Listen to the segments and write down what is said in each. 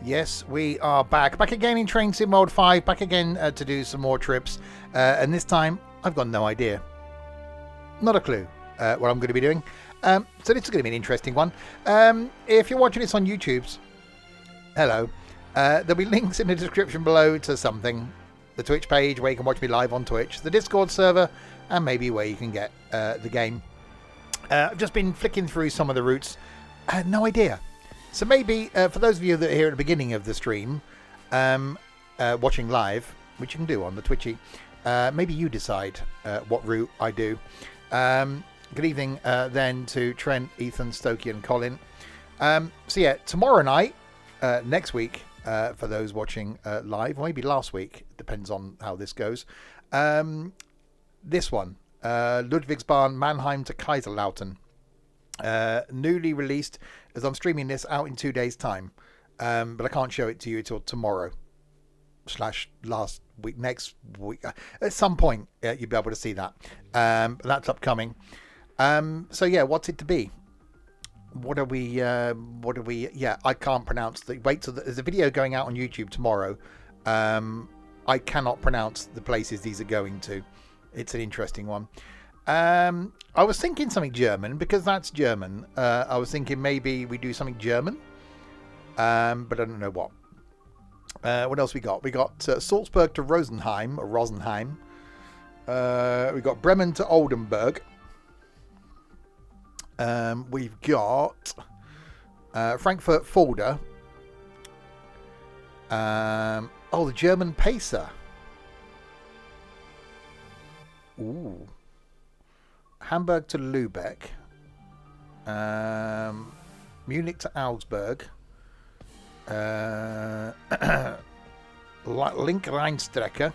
Yes, we are back again in Train Sim Mode 5, back again to do some more trips, and this time I've got no idea, not a clue what I'm going to be doing, so this is going to be an interesting one. If you're watching this on YouTube, hello, there'll be links in the description below to something, the Twitch page where you can watch me live on Twitch, the Discord server, and maybe where you can get the game. I've just been flicking through some of the routes, I had no idea. So maybe, for those of you that are here at the beginning of the stream, watching live, which you can do on the Twitchy, maybe you decide what route I do. Good evening then to Trent, Ethan, Stokey and Colin. So yeah, tomorrow night, next week, for those watching live, or maybe last week, depends on how this goes. This one, Ludwigsbahn, Mannheim to Kaiserslautern. Newly released, as I'm streaming this out in 2 days time, but I can't show it to you until tomorrow / last week, next week, at some point you'll be able to see that, but that's upcoming. So yeah, what's it to be? What are we yeah, I can't pronounce the, wait till there's a video going out on YouTube tomorrow. I cannot pronounce the places these are going to. It's an interesting one. I was thinking something German, because that's German. I was thinking maybe we do something German, but I don't know what. What else we got? We got Salzburg to Rosenheim, or Rosenheim. We got Bremen to Oldenburg. We've got Frankfurt Fulda. Oh, the German Pacer. Ooh. Hamburg to Lübeck, Munich to Augsburg, Link-Rheinstrecke,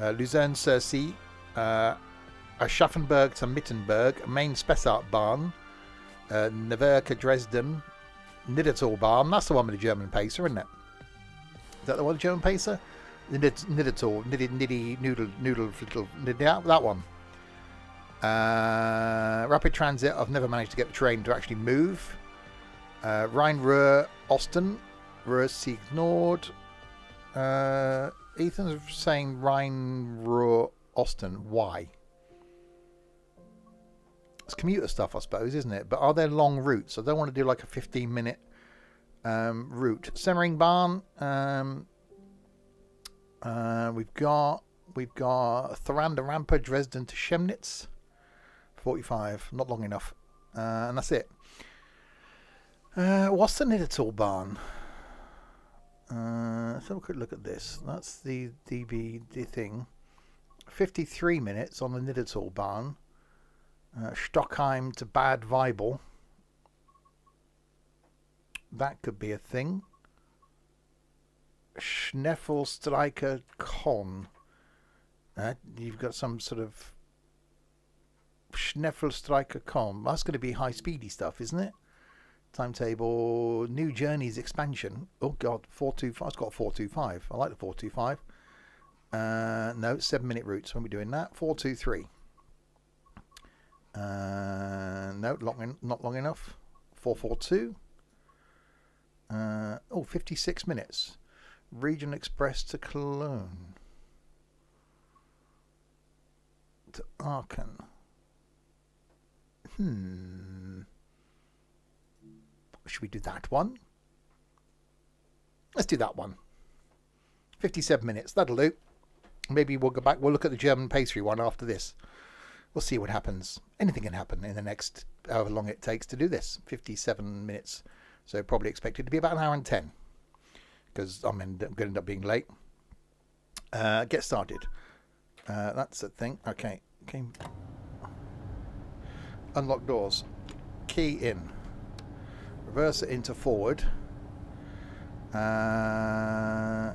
Luzern-Surcy, Aschaffenburg to Mittenberg, Main-Spessartbahn, Neverke Dresden, Niddertalbahn. That's the one with the German Pacer, isn't it? Is that the one with the German Pacer? Niddertal, that one. Rapid Transit, I've never managed to get the train to actually move. Rhein-Ruhr, Osten, Ruhr-Sieg Nord. Ethan's saying Rhein-Ruhr, Osten. Why? It's commuter stuff, I suppose, isn't it? But are there long routes? I don't want to do like a 15-minute route. Semmeringbahn. We've got Thoranda Rampe, Dresden to Chemnitz. 45, not long enough, and that's it. What's the Niddertalbahn? Let's have a quick look at this. That's the thing. 53 minutes on the Niddertalbahn. Stockheim to Bad Weibel. That could be a thing. Schneffelstreicher Con. You've got some sort of Schneffelstreicher Con. That's going to be high speedy stuff, isn't it? Timetable, New Journeys expansion. Oh god, 425. It's got 425. I like the 425. No, 7-minute routes. When we're doing that, 423. No, not long enough. 442. 56 minutes. Region Express to Cologne. To Aachen. Should we do that one? Let's do that one. 57 minutes. That'll do. Maybe we'll go back. We'll look at the German pastry one after this. We'll see what happens. Anything can happen in the next however long it takes to do this. 57 minutes. So probably expected to be about an hour and 10. Because I'm going to end up being late. Get started. That's the thing. Okay. Unlock doors. Key in. Reverse it into forward. Oh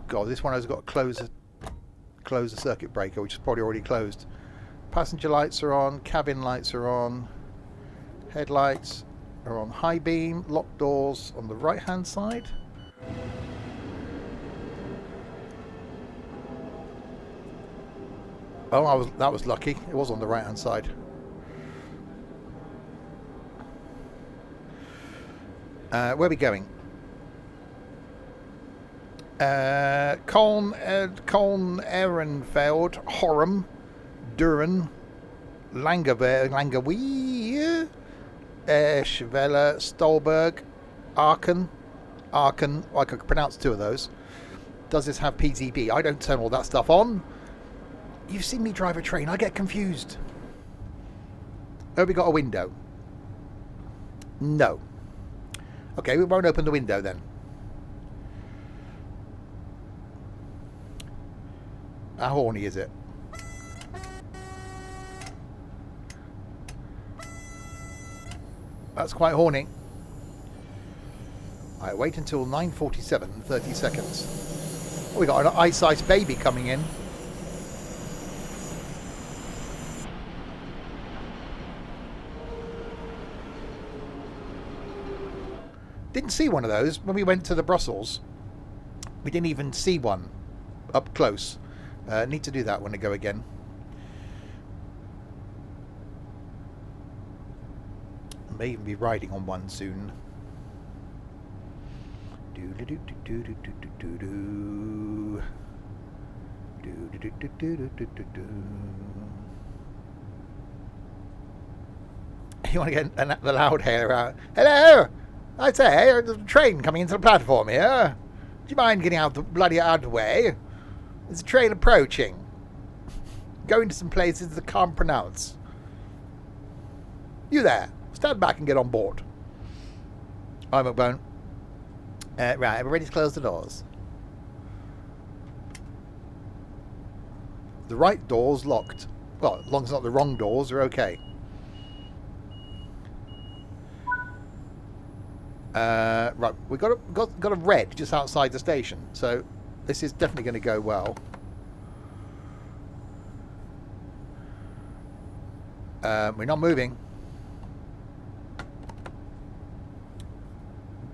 god, this one has got to close the circuit breaker, which is probably already closed. Passenger lights are on. Cabin lights are on. Headlights are on high beam. Lock doors on the right hand side. Oh, that was lucky. It was on the right hand side. Where are we going? Coln, Ehrenfeld, Horham, Duren, Langewie, Schwelle, Stolberg, Aachen. I could pronounce 2 of those. Does this have PZB? I don't turn all that stuff on. You've seen me drive a train. I get confused. Oh, we got a window. No. Okay, we won't open the window then. How horny is it? That's quite horny. Alright, wait until 9:47, 30 seconds. Oh, we got an ice baby coming in. Didn't see one of those when we went to the Brussels. We didn't even see one up close. Need to do that when I go again. May even be riding on one soon. You want to get the loud hair out? Hello! I'd say there's a train coming into the platform here. Do you mind getting out the bloody out of the way? There's a train approaching. Going to some places that I can't pronounce. You there. Stand back and get on board. Hi, McBone. Right, everybody's closed the doors. The right door's locked. Well, as long as it's not the wrong doors, they're okay. Right, we got a red just outside the station, so this is definitely going to go well. We're not moving.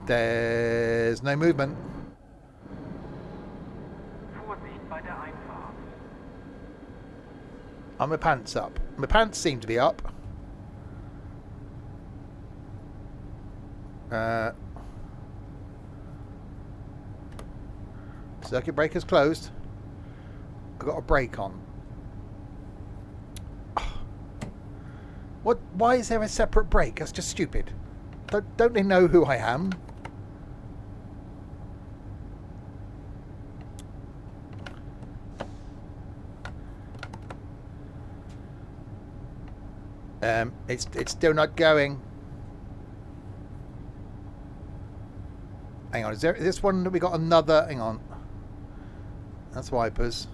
There's no movement. Are my pants up? My pants seem to be up. Circuit breaker's closed. I've got a brake on. What? Why is there a separate brake? That's just stupid. Don't they know who I am? It's still not going. Hang on, is this one that we got another? Hang on. That's wipers.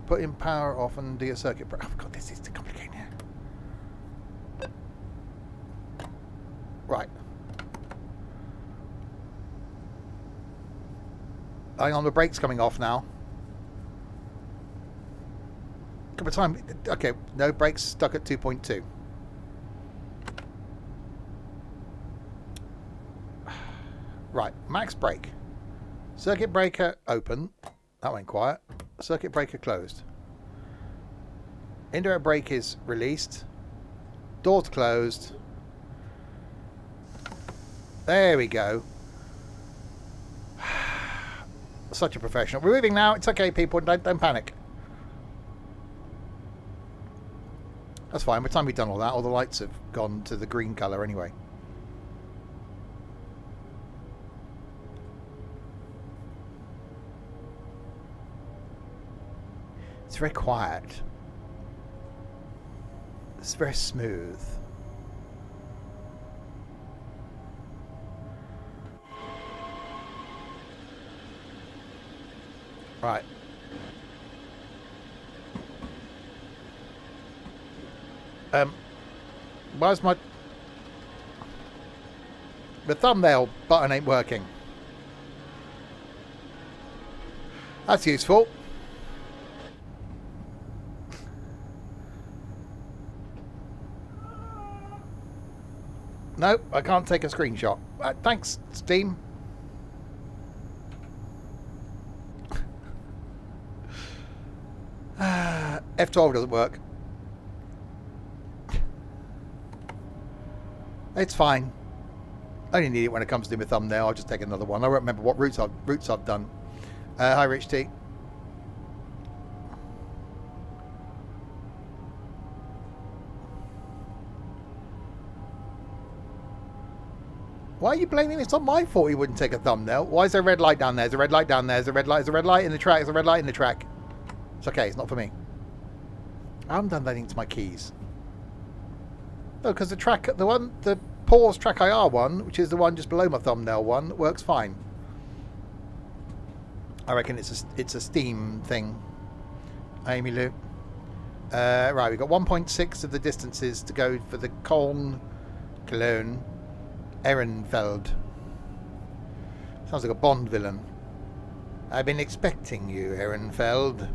Put in power off and do your circuit breaker. Oh god, this is too complicated here. Right. Hang on, the brake's coming off now. Couple of time. Okay, no, brakes stuck at 2.2. Right, max brake. Circuit breaker open. That went quiet. Circuit breaker closed. Indirect brake is released. Doors closed. There we go. Such a professional. We're moving now. It's okay, people. Don't panic. That's fine. By the time we've done all that, all the lights have gone to the green colour anyway. It's very quiet. It's very smooth. Right. Why's the thumbnail button ain't working? That's useful. No, I can't take a screenshot. Thanks, Steam. F12 doesn't work. It's fine. I only need it when it comes to my thumbnail. I'll just take another one. I won't remember what routes I've done. Hi, Rich T. Why are you blaming me? It's not my fault he wouldn't take a thumbnail. Why is there a red light down there? There's a red light down there. There's a red light. There's a red light in the track. There's a red light in the track. It's okay. It's not for me. I haven't done anything to my keys. No, because the pause track IR one, which is the one just below my thumbnail one, works fine. I reckon it's a Steam thing. Amy Lou. Right, we've got 1.6 of the distances to go for the Cologne, Ehrenfeld. Sounds like a Bond villain. I've been expecting you, Ehrenfeld.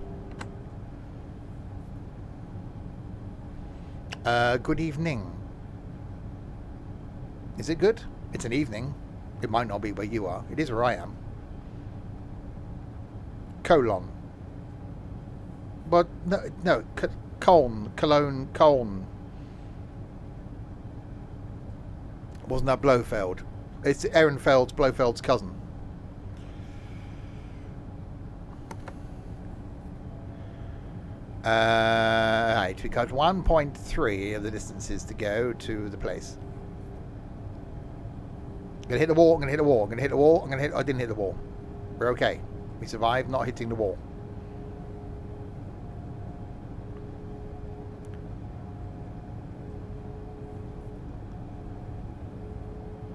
Good evening. Is it good? It's an evening. It might not be where you are. It is where I am. Colon. But no, Cologne. Wasn't that Blofeld? It's Blofeld's cousin. Right, we got 1.3 of the distances to go to the place. I'm gonna hit the wall, I'm gonna hit the wall, I'm gonna hit the wall, I didn't hit the wall. We're okay. We survived not hitting the wall.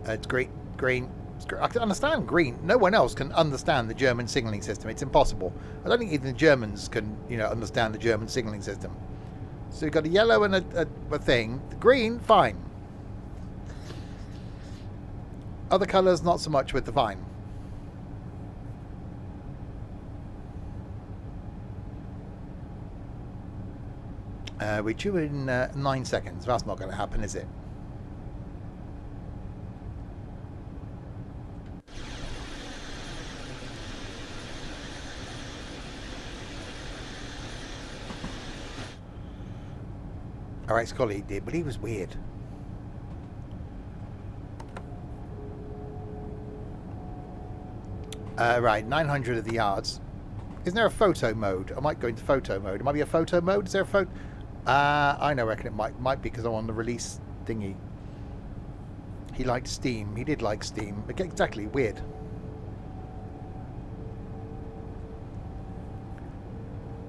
It's green. I can understand green. No one else can understand the German signalling system. It's impossible. I don't think even the Germans can, understand the German signalling system. So you've got a yellow and a thing. The green, fine. Other colours, not so much with the fine. We're due in 9 seconds. That's not going to happen, is it? Our ex-colleague did, but he was weird. Right, 900 of the yards. Isn't there a photo mode? I might go into photo mode. It might be a photo mode. Is there a photo? I know. I reckon it might be because I'm on the release thingy. He liked Steam. He did like Steam. Exactly. Weird.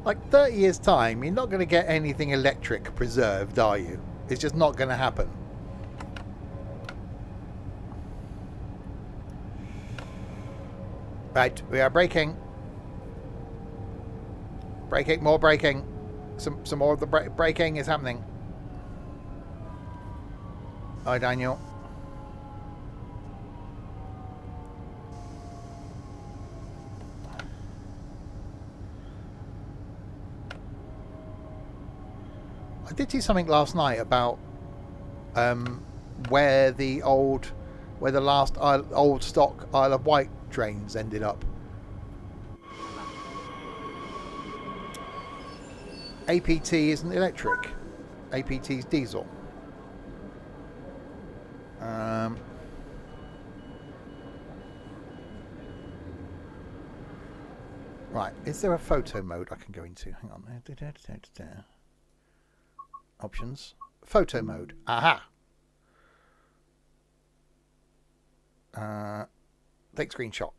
Like 30 years time, you're not going to get anything electric preserved, are you? It's just not going to happen. Right, we are braking. Braking, more braking. Some more of the braking is happening. Hi, Daniel. I did see something last night about where the last old stock Isle of Wight trains ended up. APT isn't electric. APT's diesel. Right, is there a photo mode I can go into? Hang on. Options. Photo mode. Aha! Take screenshot.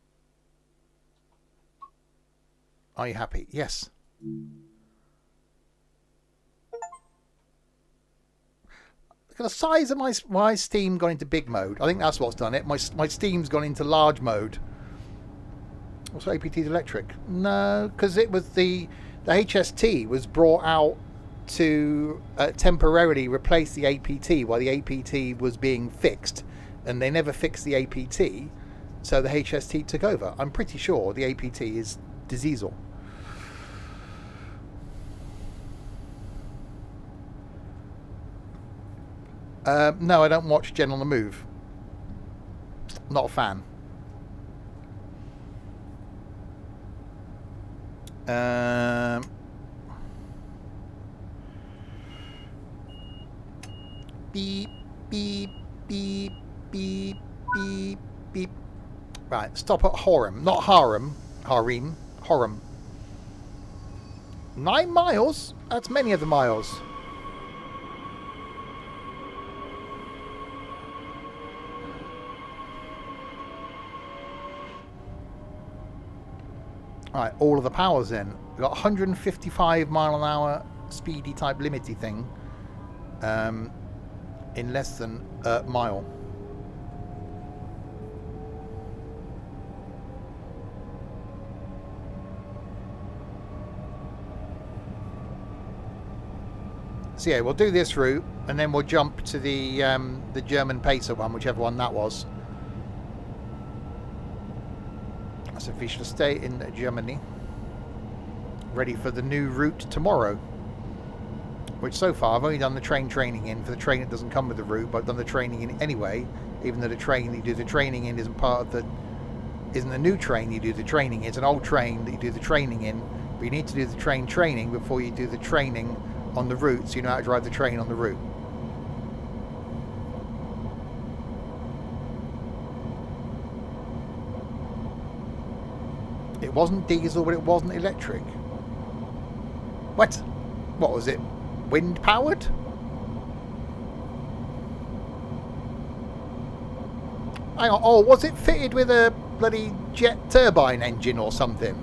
Are you happy? Yes. Look at the size of my Steam gone into big mode. I think that's what's done it. My Steam's gone into large mode. Also, APT's electric. No, because it was the HST was brought out to temporarily replace the APT while the APT was being fixed, and they never fixed the APT, so the HST took over. I'm pretty sure the APT is diesel. No, I don't watch Gen on the Move. Not a fan. Beep, beep, beep, beep, beep, beep. Right, stop at Horham. Not Harem. Harem. Horham. 9 miles? That's many of the miles. Right, all of the powers then. We've got 155 mile an hour speedy type limity thing in less than a mile. So yeah, we'll do this route and then we'll jump to the German Pacer one, whichever one that was. So we shall stay in Germany, ready for the new route tomorrow. Which so far I've only done the train training in for the train that doesn't come with the route, but I've done the training in anyway. Even though the train that you do the training in isn't a new train you do the training in. It's an old train that you do the training in, but you need to do the train training before you do the training on the route, so you know how to drive the train on the route. It wasn't diesel, but it wasn't electric. What? What was it? Wind powered? Hang on. Oh, was it fitted with a bloody jet turbine engine or something?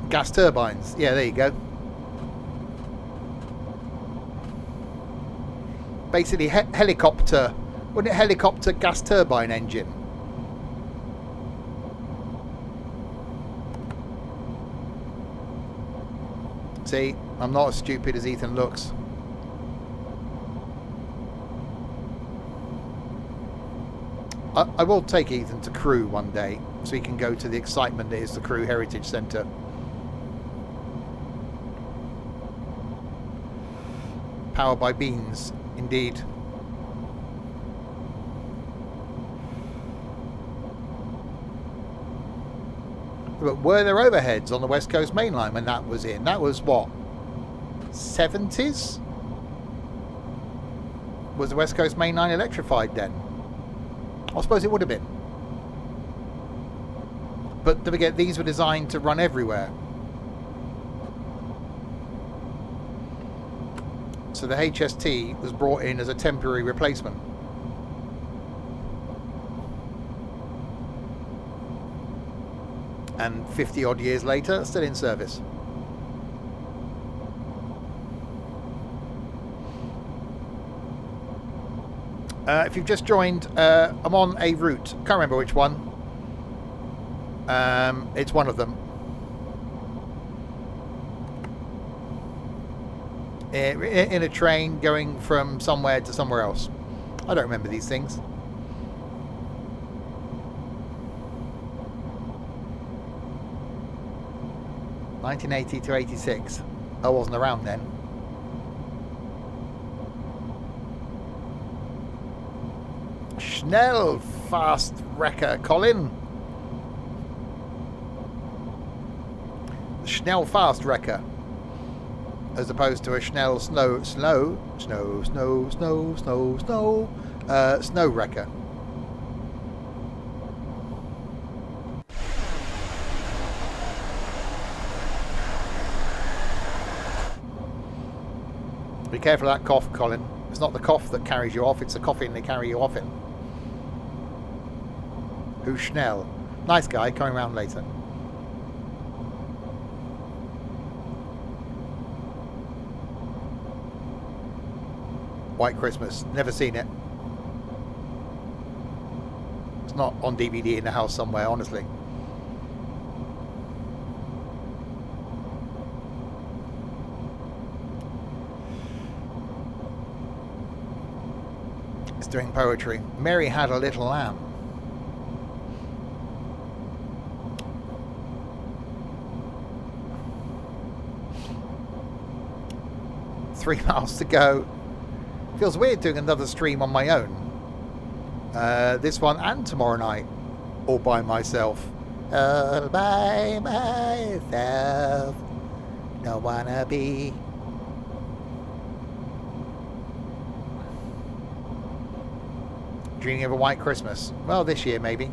Gas turbines. Yeah, there you go. Basically, helicopter. Wasn't it helicopter gas turbine engine? See, I'm not as stupid as Ethan looks. I will take Ethan to Crewe one day, so he can go to the excitement that is the Crewe Heritage Centre. Powered by beans, indeed. But were there overheads on the West Coast Main Line when that was in? That was what? 70s? Was the West Coast Main Line electrified then? I suppose it would have been. But don't forget, these were designed to run everywhere. So the HST was brought in as a temporary replacement. And 50 odd years later, still in service. If you've just joined, I'm on a route. Can't remember which one. It's one of them. In a train going from somewhere to somewhere else. I don't remember these things. (1980 to 86). I wasn't around then. Schnell fast wrecker, Colin. The Schnell fast wrecker, as opposed to a Schnell snow wrecker. Be careful of that cough, Colin. It's not the cough that carries you off, it's the coughing they carry you off in. Who's Schnell? Nice guy, coming around later. White Christmas. Never seen it. It's not on DVD in the house somewhere, honestly. It's doing poetry. Mary had a little lamb. Three miles to go. Feels weird doing another stream on my own. This one and tomorrow night, all by myself. All by myself. Don't wanna be. Dreaming of a white Christmas. Well, this year maybe.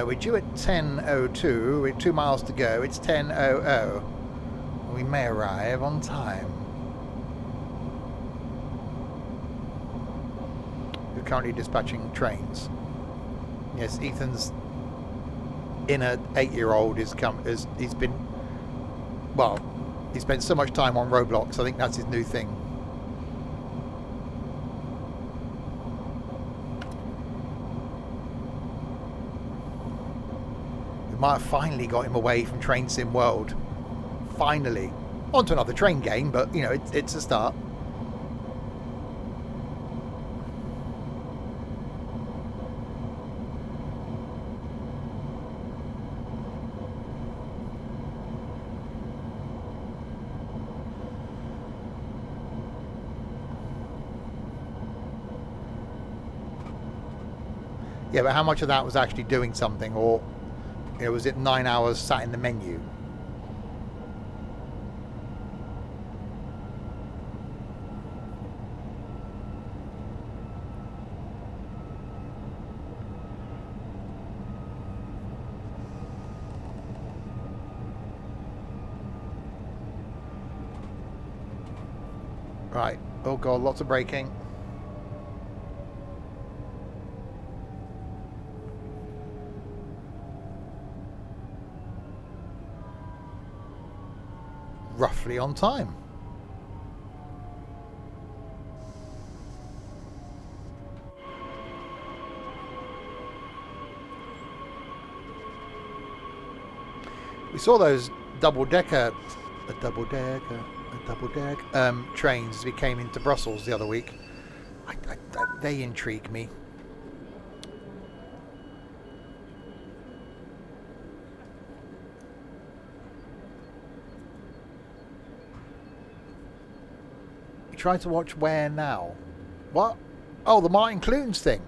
We're due at 10:02. We're 2 miles to go. It's 10:00. We may arrive on time. We're currently dispatching trains. Yes, Ethan's inner 8-year-old he's been, well, he spent so much time on Roblox. I think that's his new thing. We might have finally got him away from Train Sim World. Finally. On to another train game, but you know, it's a start. Yeah, but how much of that was actually doing something, or you know, was it 9 hours sat in the menu? Right. Oh god, lots of braking. Roughly on time. We saw those double-decker trains as we came into Brussels the other week. They intrigue me. Try to watch where now? What? Oh, the Martin Clunes thing.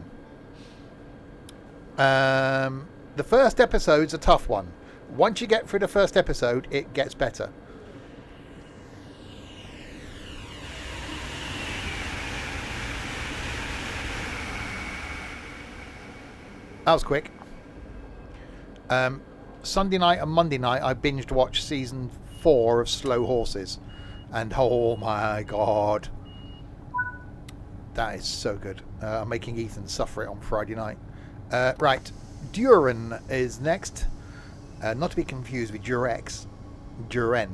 The first episode's a tough one. Once you get through the first episode, it gets better. That was quick. Sunday night and Monday night, I binged watched season 4 of Slow Horses. And oh my god, that is so good. I'm making Ethan suffer it on Friday night. Right, Duren is next. Not to be confused with Durex. Duren.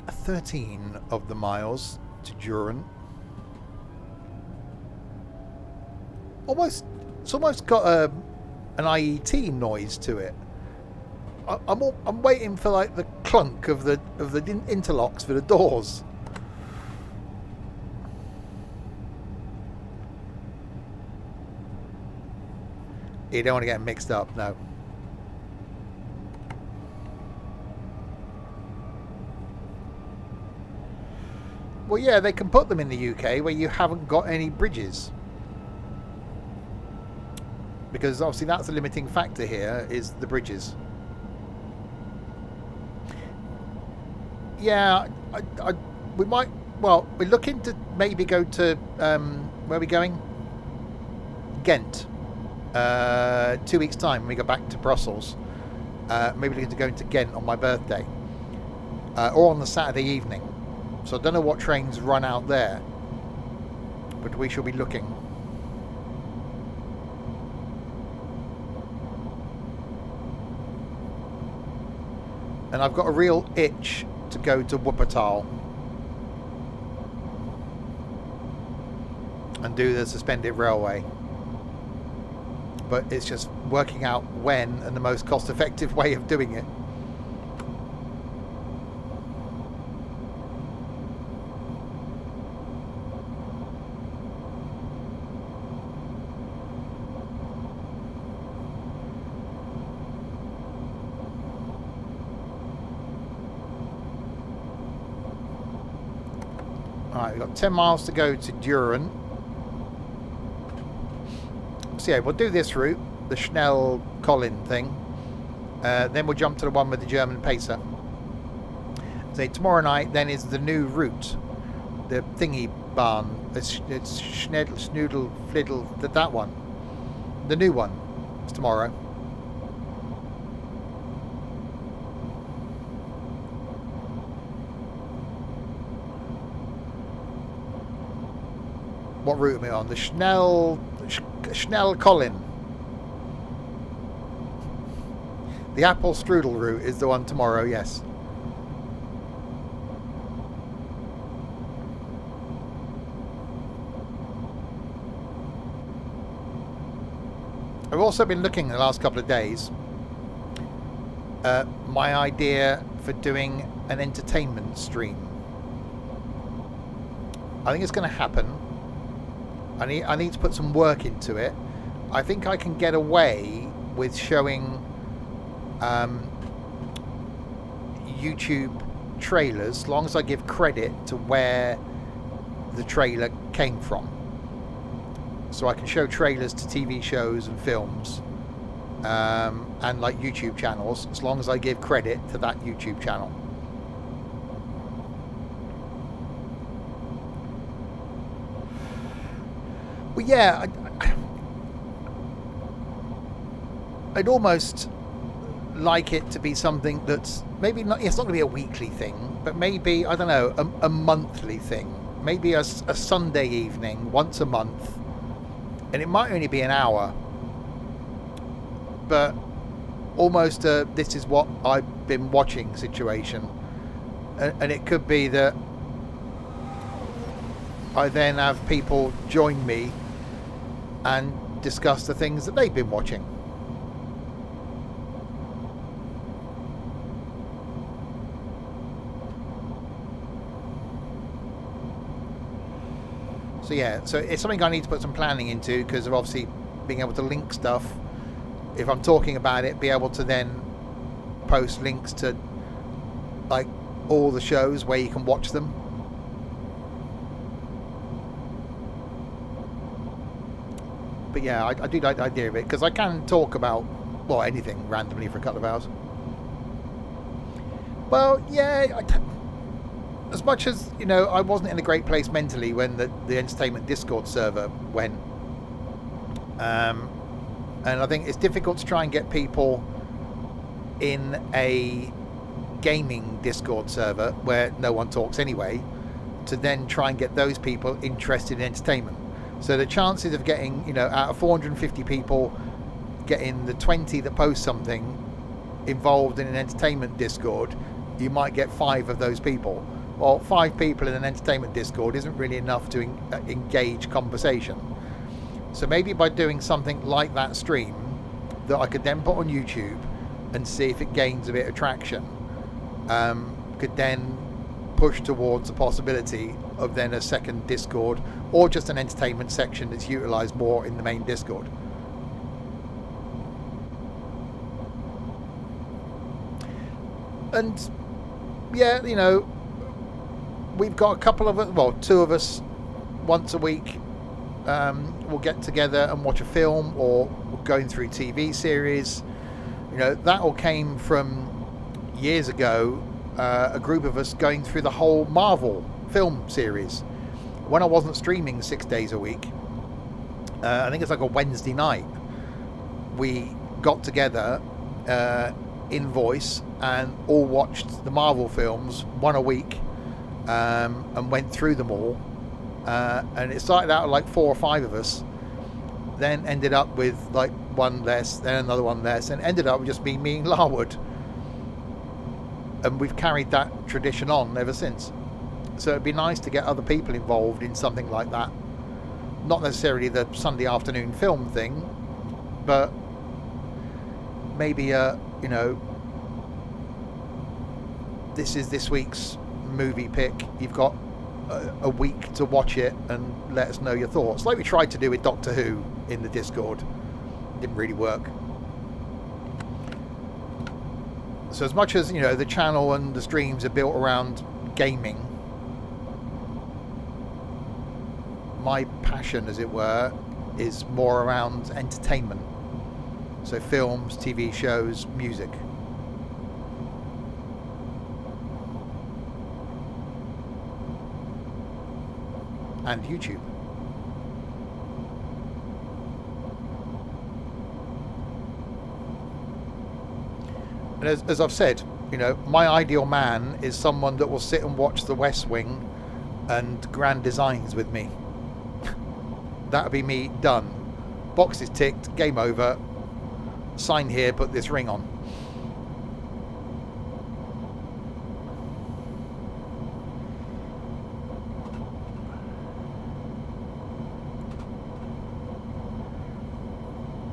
A 13 of the miles to Duren. It's almost got an IET noise to it. I'm waiting for like the clunk of the interlocks for the doors. You don't want to get mixed up, no. Well, yeah, they can put them in the UK where you haven't got any bridges. Because obviously that's a limiting factor here, is the bridges. Yeah, we might, well, we're looking to maybe go to, where are we going? Ghent. 2 weeks time when we go back to Brussels. Maybe looking to go into Ghent on my birthday. Or on the Saturday evening. So I don't know what trains run out there. But we shall be looking. And I've got a real itch to go to Wuppertal and do the suspended railway. But it's just working out when and the most cost-effective way of doing it. Alright, we've got 10 miles to go to Düren. So yeah, we'll do this route, the Schnell-Collin thing. Then we'll jump to the one with the German Pacer. So tomorrow night then is the new route. The thingy barn. It's Schnoodle, Fliddle, that one. The new one. It's tomorrow. What route am I on? The Schnell-Collin. The apple strudel route is the one tomorrow, yes. I've also been looking the last couple of days at my idea for doing an entertainment stream. I think it's going to happen. I need to put some work into it. I think I can get away with showing YouTube trailers as long as I give credit to where the trailer came from. So I can show trailers to TV shows and films and like YouTube channels as long as I give credit to that YouTube channel. Well, yeah, I'd almost like it to be something that's maybe not, it's not going to be a weekly thing, but maybe, I don't know, a monthly thing. Maybe a Sunday evening once a month, and it might only be an hour, but almost a this is what I've been watching situation. And it could be that I then have people join me and discuss the things that they've been watching. So yeah, so it's something I need to put some planning into because of obviously being able to link stuff. If I'm talking about it, be able to then post links to like all the shows where you can watch them. But yeah, I do like the idea of it because I can talk about, well, anything randomly for a couple of hours. Well, yeah, as much as, you know, I wasn't in a great place mentally when the entertainment Discord server went. And I think it's difficult to try and get people in a gaming Discord server where no one talks anyway, to then try and get those people interested in entertainment. So the chances of getting, you know, out of 450 people, getting the 20 that post something involved in an entertainment Discord, you might get 5 of those people. Well, 5 people in an entertainment Discord isn't really enough to engage conversation. So maybe by doing something like that stream that I could then put on YouTube and see if it gains a bit of traction, could then push towards the possibility of then a second Discord or just an entertainment section that's utilised more in the main Discord. And yeah, you know, we've got a couple of us, well, 2 of us once a week we'll get together and watch a film or going through TV series. You know, that all came from years ago, a group of us going through the whole Marvel film series when I wasn't streaming 6 days a week. I think it's like a Wednesday night we got together in voice and all watched the Marvel films, one a week, and went through them all. And it started out like 4 or 5 of us, then ended up with like one less, then another one less, and ended up with just being me and Larwood. And we've carried that tradition on ever since. So it'd be nice to get other people involved in something like that. Not necessarily the Sunday afternoon film thing, but maybe you know, this is this week's movie pick. You've got a week to watch it and let us know your thoughts, like we tried to do with Doctor Who in the Discord. Didn't really work. So as much as, you know, the channel and the streams are built around gaming, my passion, as it were, is more around entertainment. So films, TV shows, music. And YouTube. And as I've said, you know, my ideal man is someone that will sit and watch The West Wing and Grand Designs with me. That'll be me, done. Boxes ticked, game over. Sign here, put this ring on.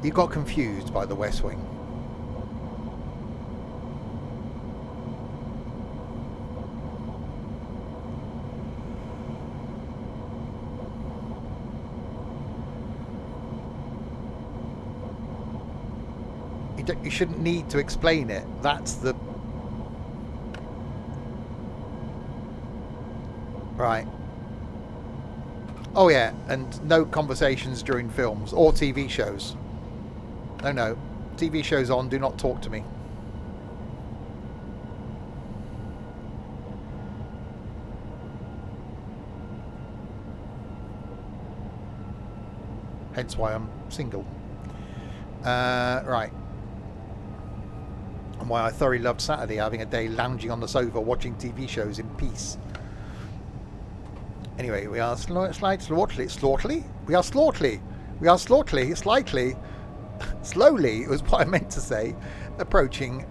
You got confused by The West Wing. You shouldn't need to explain it. That's the... Right. Oh yeah, and no conversations during films or TV shows. No. TV shows on, do not talk to me. Hence why I'm single. Right. And why I thoroughly loved Saturday, having a day lounging on the sofa watching TV shows in peace. Anyway, we are slightly, slowly, it was what I meant to say, approaching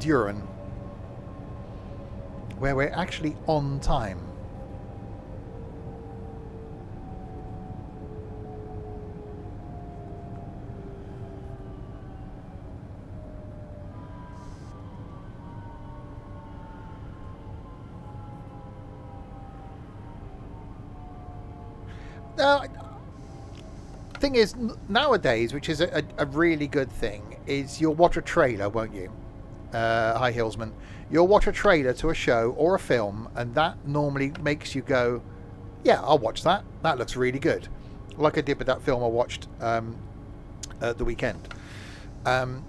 Duran, where we're actually on time. Thing is, nowadays, which is a really good thing, is you'll watch a trailer, won't you? Hi, Hillsman. You'll watch a trailer to a show or a film, and that normally makes you go, yeah, I'll watch that. That looks really good. Like I did with that film I watched at the weekend. And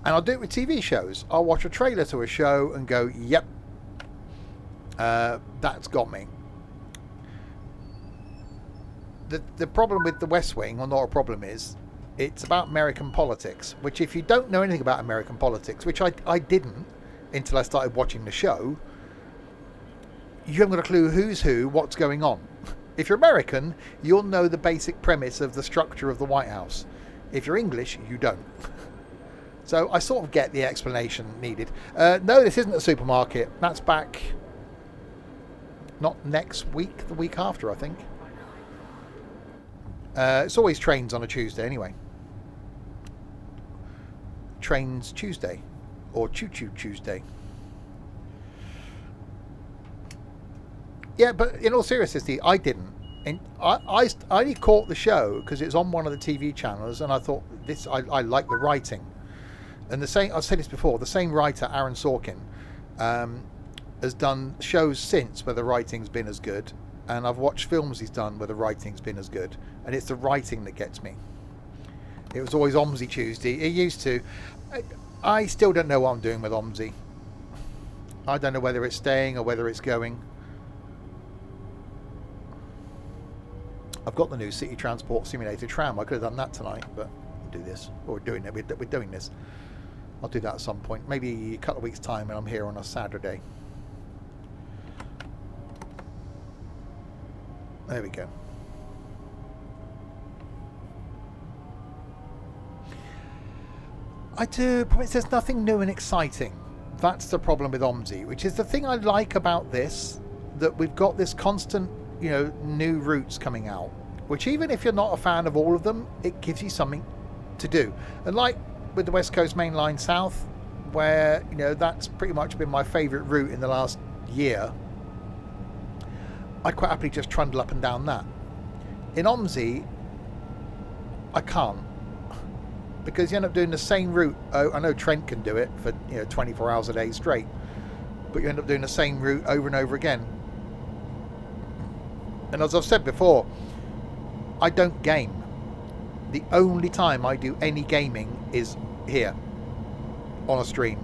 I'll do it with TV shows. I'll watch a trailer to a show and go, yep, that's got me. The problem with The West Wing, or not a problem, is it's about American politics, which if you don't know anything about American politics, which I didn't until I started watching the show, you haven't got a clue who's who, what's going on. If you're American, you'll know the basic premise of the structure of the White House. If you're English, you don't. So I sort of get the explanation needed. No, this isn't a supermarket. That's back not next week, the week after, I think. It's always trains on a Tuesday anyway. Trains Tuesday. Or Choo-Choo Tuesday. Yeah, but in all seriousness, I didn't. And I only caught the show because it's on one of the TV channels, and I thought, I like the writing. And the same, I've said this before, the same writer, Aaron Sorkin, has done shows since where the writing's been as good. And I've watched films he's done where the writing's been as good. And it's the writing that gets me. It was always OMSI Tuesday. It used to. I still don't know what I'm doing with OMSI. I don't know whether it's staying or whether it's going. I've got the new City Transport Simulator tram. I could have done that tonight, but we'll do this. Or we're doing it. We're doing this. I'll do that at some point. Maybe a couple of weeks' time when I'm here on a Saturday. There we go. I do. There's nothing new and exciting. That's the problem with OMSI, which is the thing I like about this, that we've got this constant, new routes coming out, which even if you're not a fan of all of them, it gives you something to do. And like with the West Coast Main Line South, where, that's pretty much been my favourite route in the last year, I'd quite happily just trundle up and down that. In OMSI, I can't. Because you end up doing the same route. Oh, I know Trent can do it for 24 hours a day straight. But you end up doing the same route over and over again. And as I've said before, I don't game. The only time I do any gaming is here on a stream.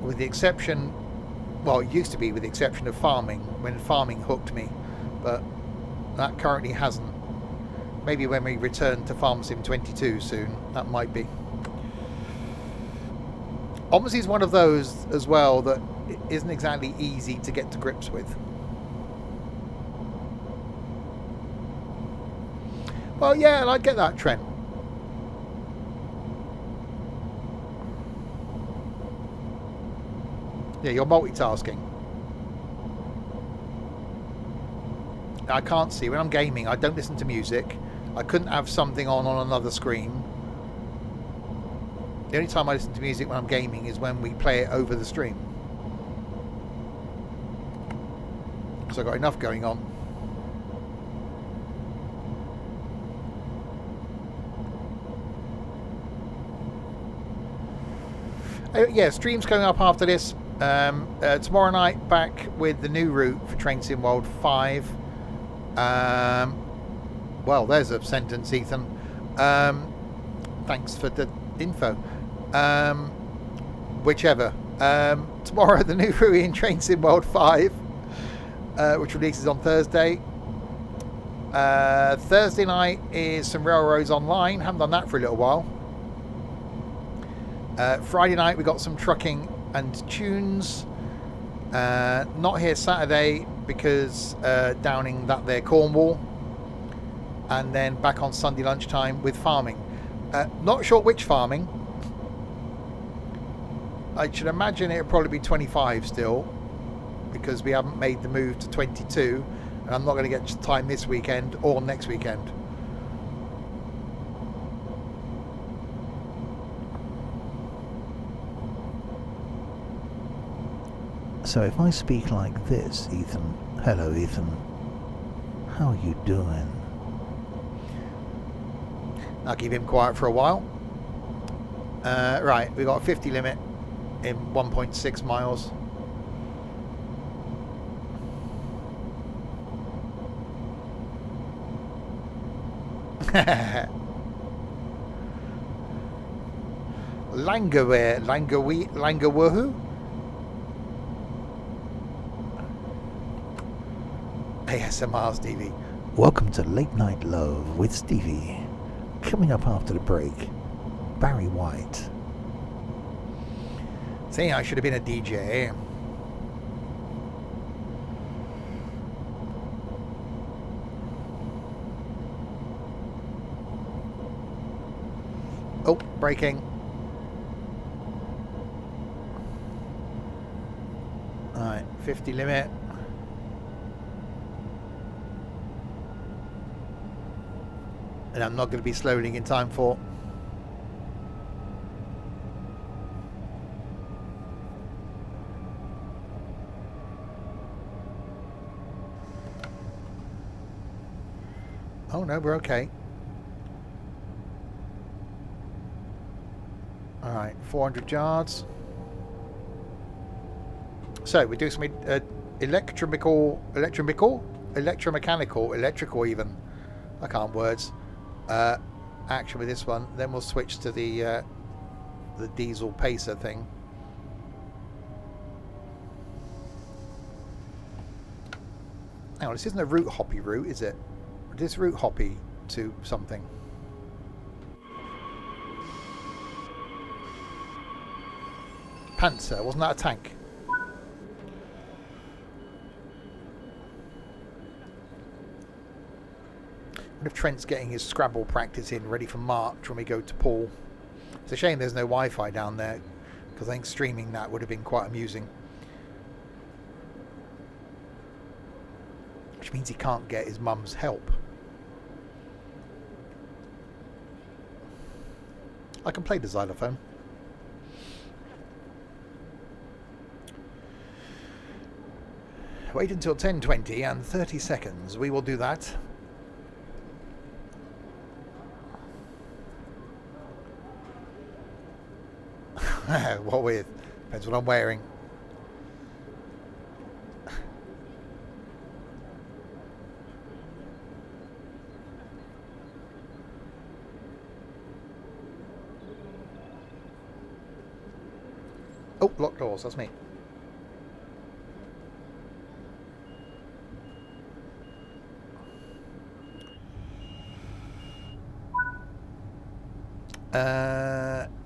With the exception, well, it used to be with the exception of farming, when farming hooked me, but that currently hasn't. Maybe when we return to Farm Sim 22 soon, that might be. Obviously, is one of those as well that isn't exactly easy to get to grips with. Well, yeah, and I get that, Trent. Yeah, you're multitasking. I can't see. When I'm gaming, I don't listen to music. I couldn't have something on another screen. The only time I listen to music when I'm gaming is when we play it over the stream. So I've got enough going on. Yeah, streams coming up after this. Tomorrow night, back with the new route for Train Sim World 5. Well, there's a sentence, Ethan. Thanks for the info. Whichever. Tomorrow, the new route in Train Sim World 5, which releases on Thursday. Thursday night is some Railroads Online. Haven't done that for a little while. Friday night, we got some trucking and tunes. Not here Saturday because downing that there Cornwall, and then back on Sunday lunchtime with farming. Not sure which farming. I should imagine it'll probably be 25 still, because we haven't made the move to 22, and I'm not going to get time this weekend or next weekend. So if I speak like this, Ethan, hello Ethan, how are you doing? I'll keep him quiet for a while. Right, we got a 50 limit in 1.6 miles. Langawoohoo? ASMR Stevie. Welcome to Late Night Love with Stevie. Coming up after the break, Barry White. See, I should have been a DJ. Oh, braking. Alright, 50 limit. And I'm not going to be slowing in time for. Oh no, we're okay. Alright, 400 yards. So we do some electrical even. I can't words. Action with this one. Then we'll switch to the diesel pacer thing. Hang on, this isn't a route hoppy route, is it? This route hoppy to something. Panzer, wasn't that a tank? If Trent's getting his Scrabble practice in ready for March when we go to Paul. It's a shame there's no Wi-Fi down there, because I think streaming that would have been quite amusing. Which means he can't get his mum's help. I can play the xylophone. Wait until 10:20 and 30 seconds. We will do that. What with? Depends what I'm wearing. Oh, locked doors. That's me.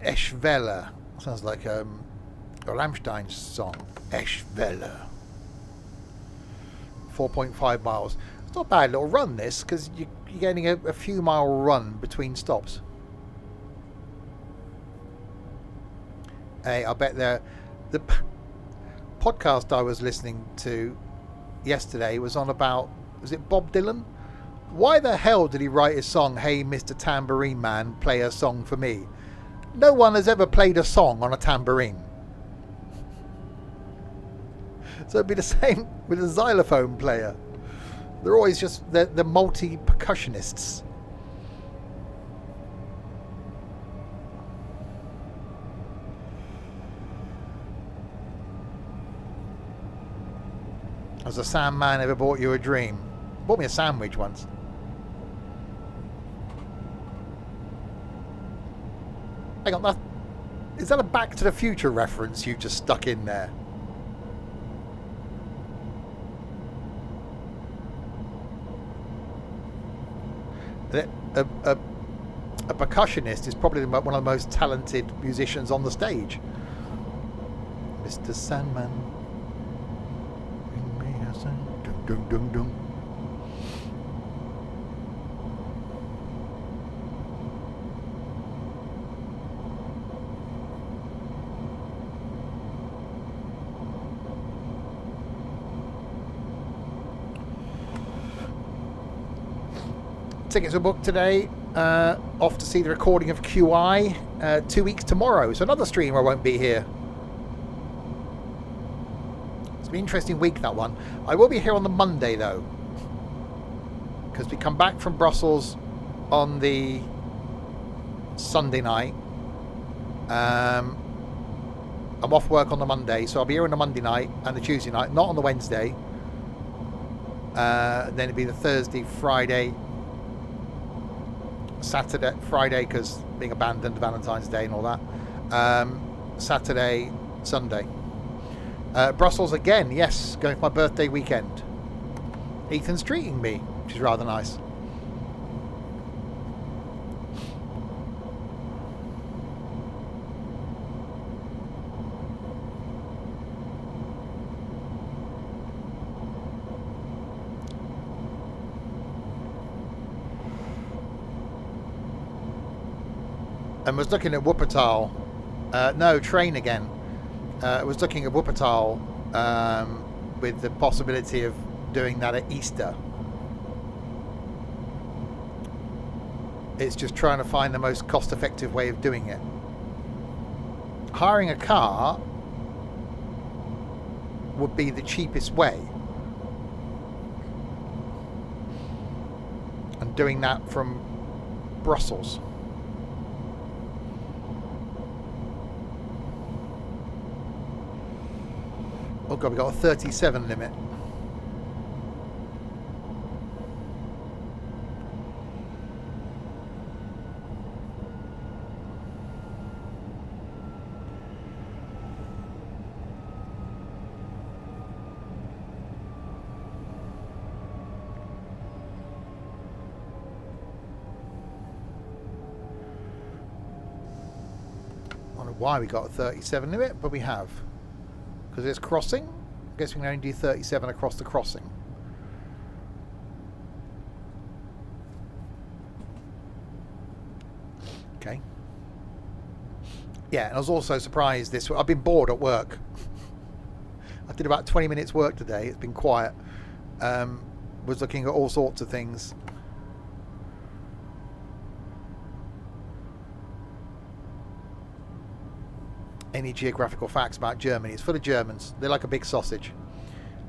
Eschwelle. Sounds like a Rammstein song. Eschwelle. 4.5 miles. It's not a bad little run, this, because you're getting a few mile run between stops. Hey, I bet the podcast I was listening to yesterday was on about, was it Bob Dylan? Why the hell did he write his song, Hey Mr. Tambourine Man, play a song for me? No one has ever played a song on a tambourine. So it'd be the same with a xylophone player. They're always just the multi-percussionists. Has a Sandman ever bought you a dream? Bought me a sandwich once. Hang on, is that a Back to the Future reference you just stuck in there? A percussionist is probably one of the most talented musicians on the stage. Mr. Sandman. Dum, dum, dum. Tickets were booked today. Off to see the recording of QI 2 weeks tomorrow. So another stream I won't be here. It's been an interesting week, that one. I will be here on the Monday, though, because we come back from Brussels on the Sunday night. I'm off work on the Monday, so I'll be here on the Monday night and the Tuesday night, not on the Wednesday. Then it'll be the Thursday, Friday, Saturday, Friday, because being abandoned, Valentine's Day and all that. Saturday, Sunday. Brussels again, yes, going for my birthday weekend. Ethan's treating me, which is rather nice. And was looking at Wuppertal. No, train again. I was looking at Wuppertal with the possibility of doing that at Easter. It's just trying to find the most cost-effective way of doing it. Hiring a car would be the cheapest way. And doing that from Brussels. Oh god, we got a 37 limit. I wonder why we got a 37 limit, but we have. Because it's crossing. I guess we can only do 37 across the crossing. Okay. Yeah, and I was also surprised this. I've been bored at work. I did about 20 minutes work today. It's been quiet. Was looking at all sorts of things. Any geographical facts about Germany? It's full of Germans. They're like a big sausage.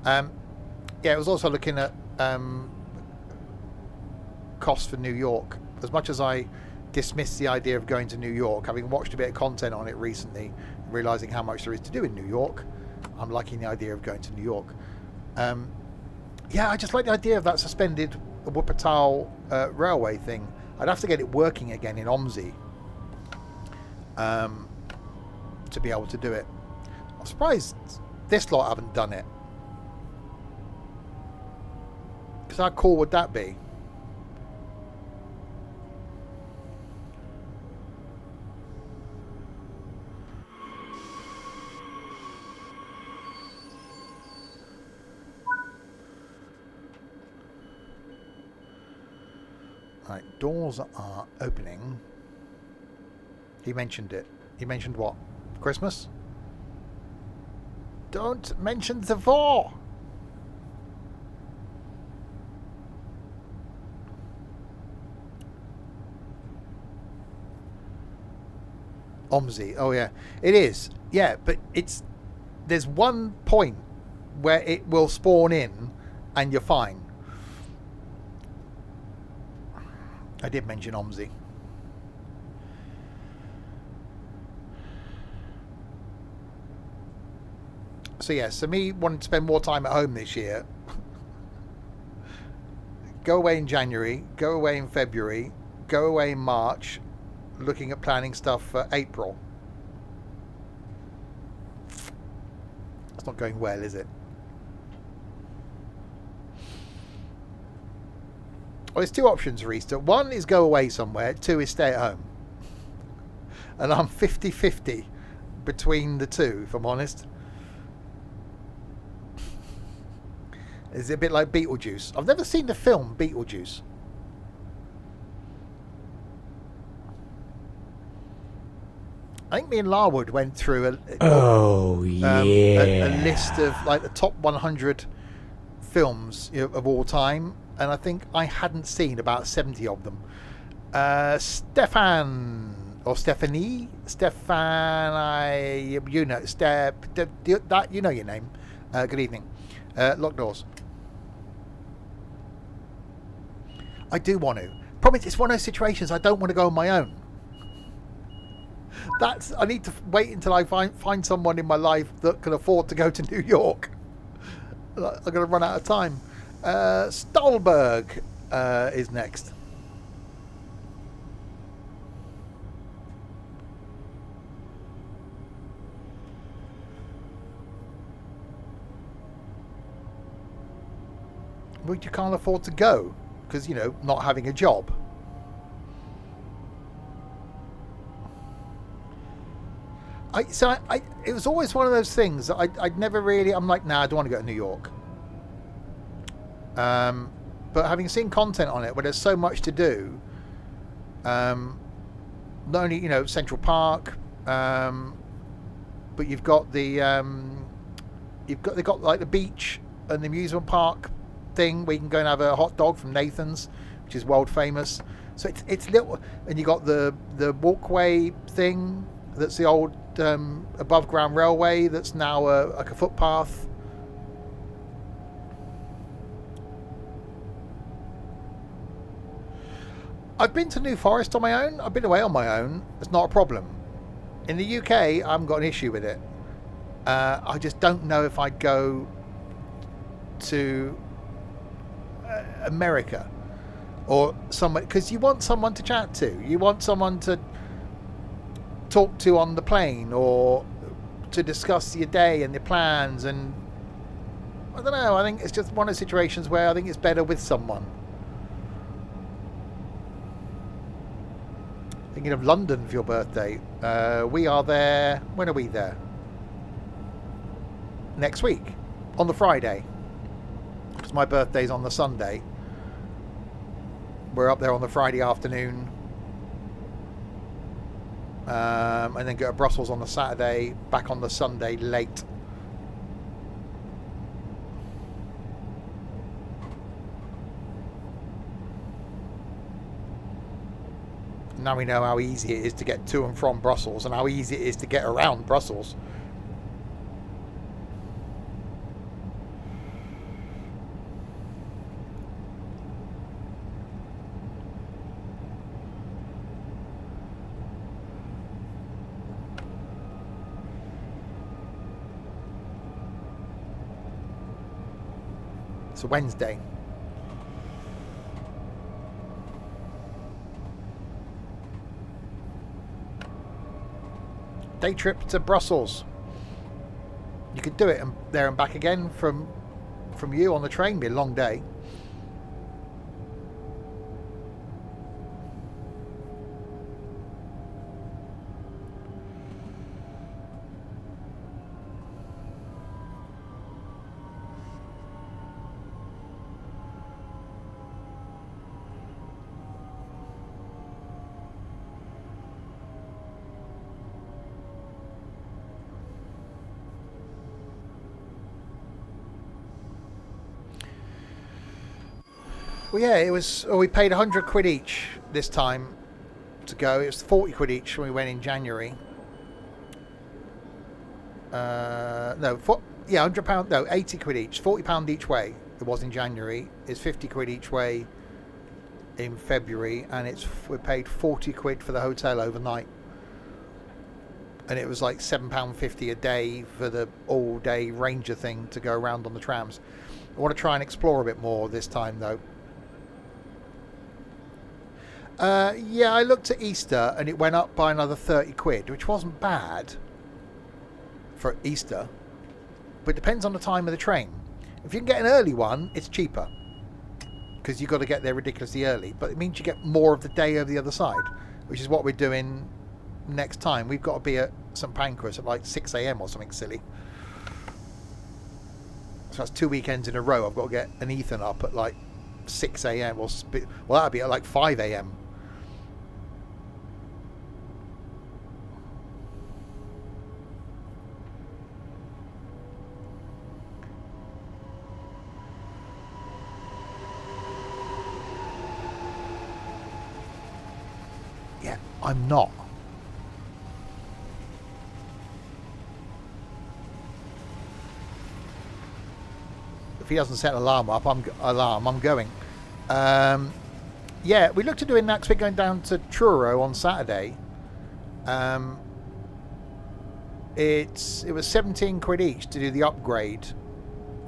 Yeah, I was also looking at costs for New York. As much as I dismiss the idea of going to New York. Having watched a bit of content on it recently, realising how much there is to do in New York, I'm liking the idea of going to New York. Yeah, I just like the idea of that suspended Wuppertal railway thing. I'd have to get it working again in OMSI to be able to do it. I'm surprised this lot haven't done it. Because how cool would that be? Right, doors are opening. He mentioned it. He mentioned what? Christmas? Don't mention the war! OMSI. Oh yeah, it is. Yeah, but there's one point where it will spawn in, and you're fine. I did mention OMSI. So yeah, so me wanting to spend more time at home this year. Go away in January, go away in February, go away in March, looking at planning stuff for April. It's not going well, is it? Well, there's two options for Easter. One is go away somewhere. Two is stay at home. And I'm 50-50 between the two, if I'm honest. It's a bit like Beetlejuice. I've never seen the film Beetlejuice. I think me and Larwood went through a list of like the top 100 films, you know, of all time, and I think I hadn't seen about 70 of them. Stefan or Stephanie, you know, that you know your name. Good evening. Lock doors. I do want to. Problem is, it's one of those situations I don't want to go on my own. I need to wait until I find someone in my life that can afford to go to New York. I'm going to run out of time. Stolberg is next. Well, you can't afford to go because, you know, not having a job. It was always one of those things that I'd never really. I'm like, nah, I don't want to go to New York. But having seen content on it where there's so much to do, not only, you know, Central Park, but you've got they've got like the beach and the amusement park thing where you can go and have a hot dog from Nathan's, which is world famous. So it's little, and you got the walkway thing that's the old above ground railway that's now like a footpath. I've been to New Forest on my own. I've been away on my own. It's not a problem. In the UK, I haven't got an issue with it. I just don't know if I'd go to America or somewhere, because you want someone to chat to. You want someone to talk to on the plane or to discuss your day and your plans. And I don't know. I think it's just one of those situations where I think it's better with someone. Thinking of London for your birthday. We are there. When are we there? Next week. On the Friday. Because my birthday's on the Sunday. We're up there on the Friday afternoon. And then go to Brussels on the Saturday. Back on the Sunday late. Now we know how easy it is to get to and from Brussels and how easy it is to get around Brussels. It's a Wednesday. Day trip to Brussels. You could do it there and back again from you on the train. Be a long day. Well, yeah, it was. Oh, we paid 100 quid each this time to go. It was 40 quid each when we went in January. No, yeah, £100. No, 80 quid each. £40 each way. It was in January. It's 50 quid each way in February, and we paid 40 quid for the hotel overnight. And it was like £7.50 a day for the all-day Ranger thing to go around on the trams. I want to try and explore a bit more this time, though. Yeah, I looked at Easter and it went up by another 30 quid, which wasn't bad for Easter. But it depends on the time of the train. If you can get an early one, it's cheaper, because you've got to get there ridiculously early. But it means you get more of the day over the other side, which is what we're doing next time. We've got to be at St Pancras at like 6 a.m. or something silly. So that's 2 weekends in a row. I've got to get an Ethan up at like 6 a.m. Well, that'll be at like 5 a.m. Yeah, I'm not. If he doesn't set an alarm up, I'm going. Yeah, we looked at doing that because we're going down to Truro on Saturday. It was 17 quid each to do the upgrade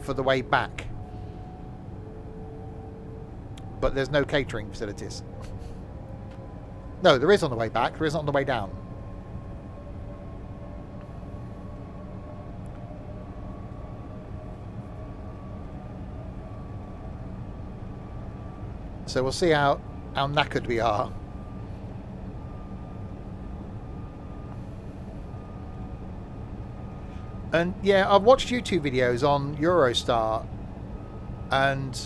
for the way back, but there's no catering facilities. No, there is on the way back. There isn't on the way down. So we'll see how knackered we are. And yeah, I've watched YouTube videos on Eurostar, and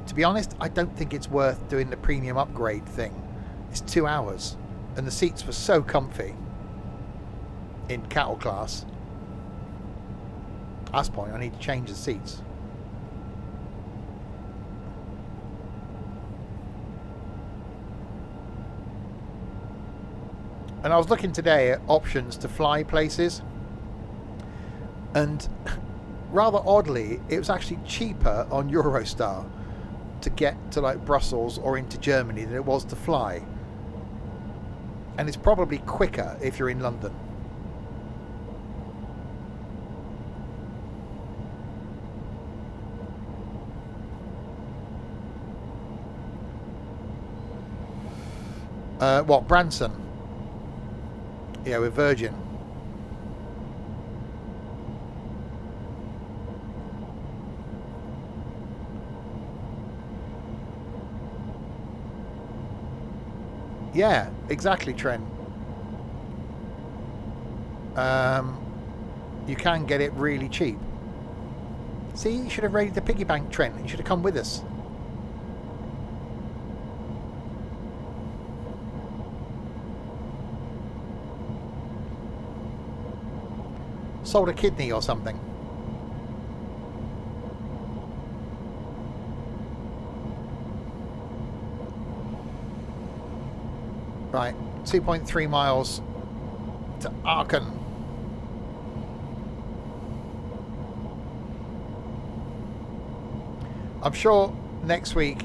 to be honest, I don't think it's worth doing the premium upgrade thing. It's 2 hours, and the seats were so comfy in cattle class. At this point, I need to change the seats. And I was looking today at options to fly places, and rather oddly, it was actually cheaper on Eurostar to get to like Brussels or into Germany than it was to fly. And it's probably quicker if you're in London. What, Branson? Yeah, with Virgin. Yeah, exactly, Trent. You can get it really cheap. See, you should have raided the piggy bank, Trent. You should have come with us. Sold a kidney or something. Right, 2.3 miles to Aachen. I'm sure next week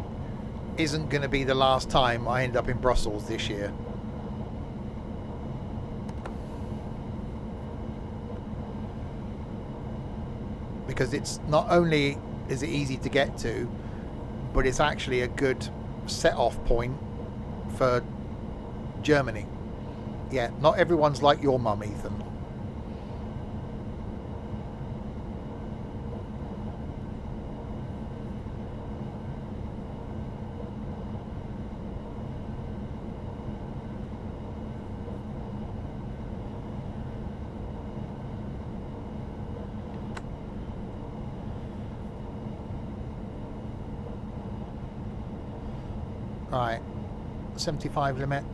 isn't going to be the last time I end up in Brussels this year. Because it's not only is it easy to get to, but it's actually a good set-off point for Germany. Yeah, not everyone's like your mum, Ethan. Right, 75 limit.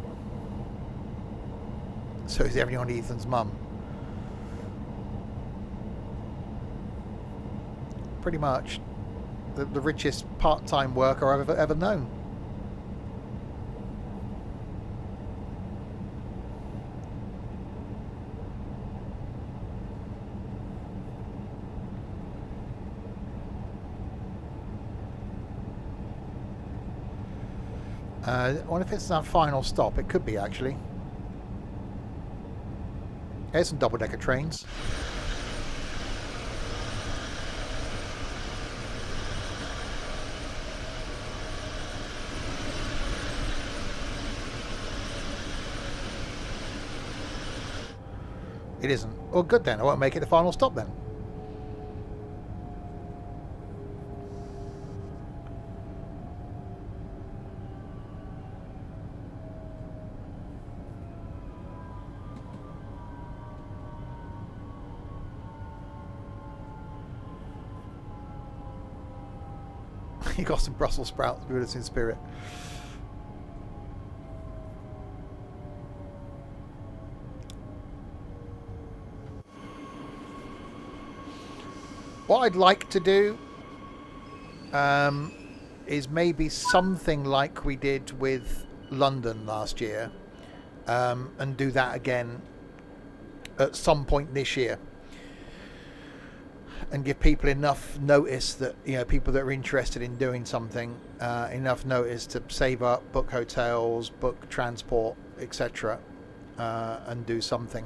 So is everyone Ethan's mum? Pretty much the richest part-time worker I've ever known. I wonder if it's our final stop. It could be, actually. There's some double-decker trains. It isn't. Well, good then. I won't make it the final stop then. You got some Brussels sprouts with us in spirit. What I'd like to do is maybe something like we did with London last year, and do that again at some point this year, and give people enough notice that, you know, people that are interested in doing something, enough notice to save up, book hotels, book transport, etc., and do something.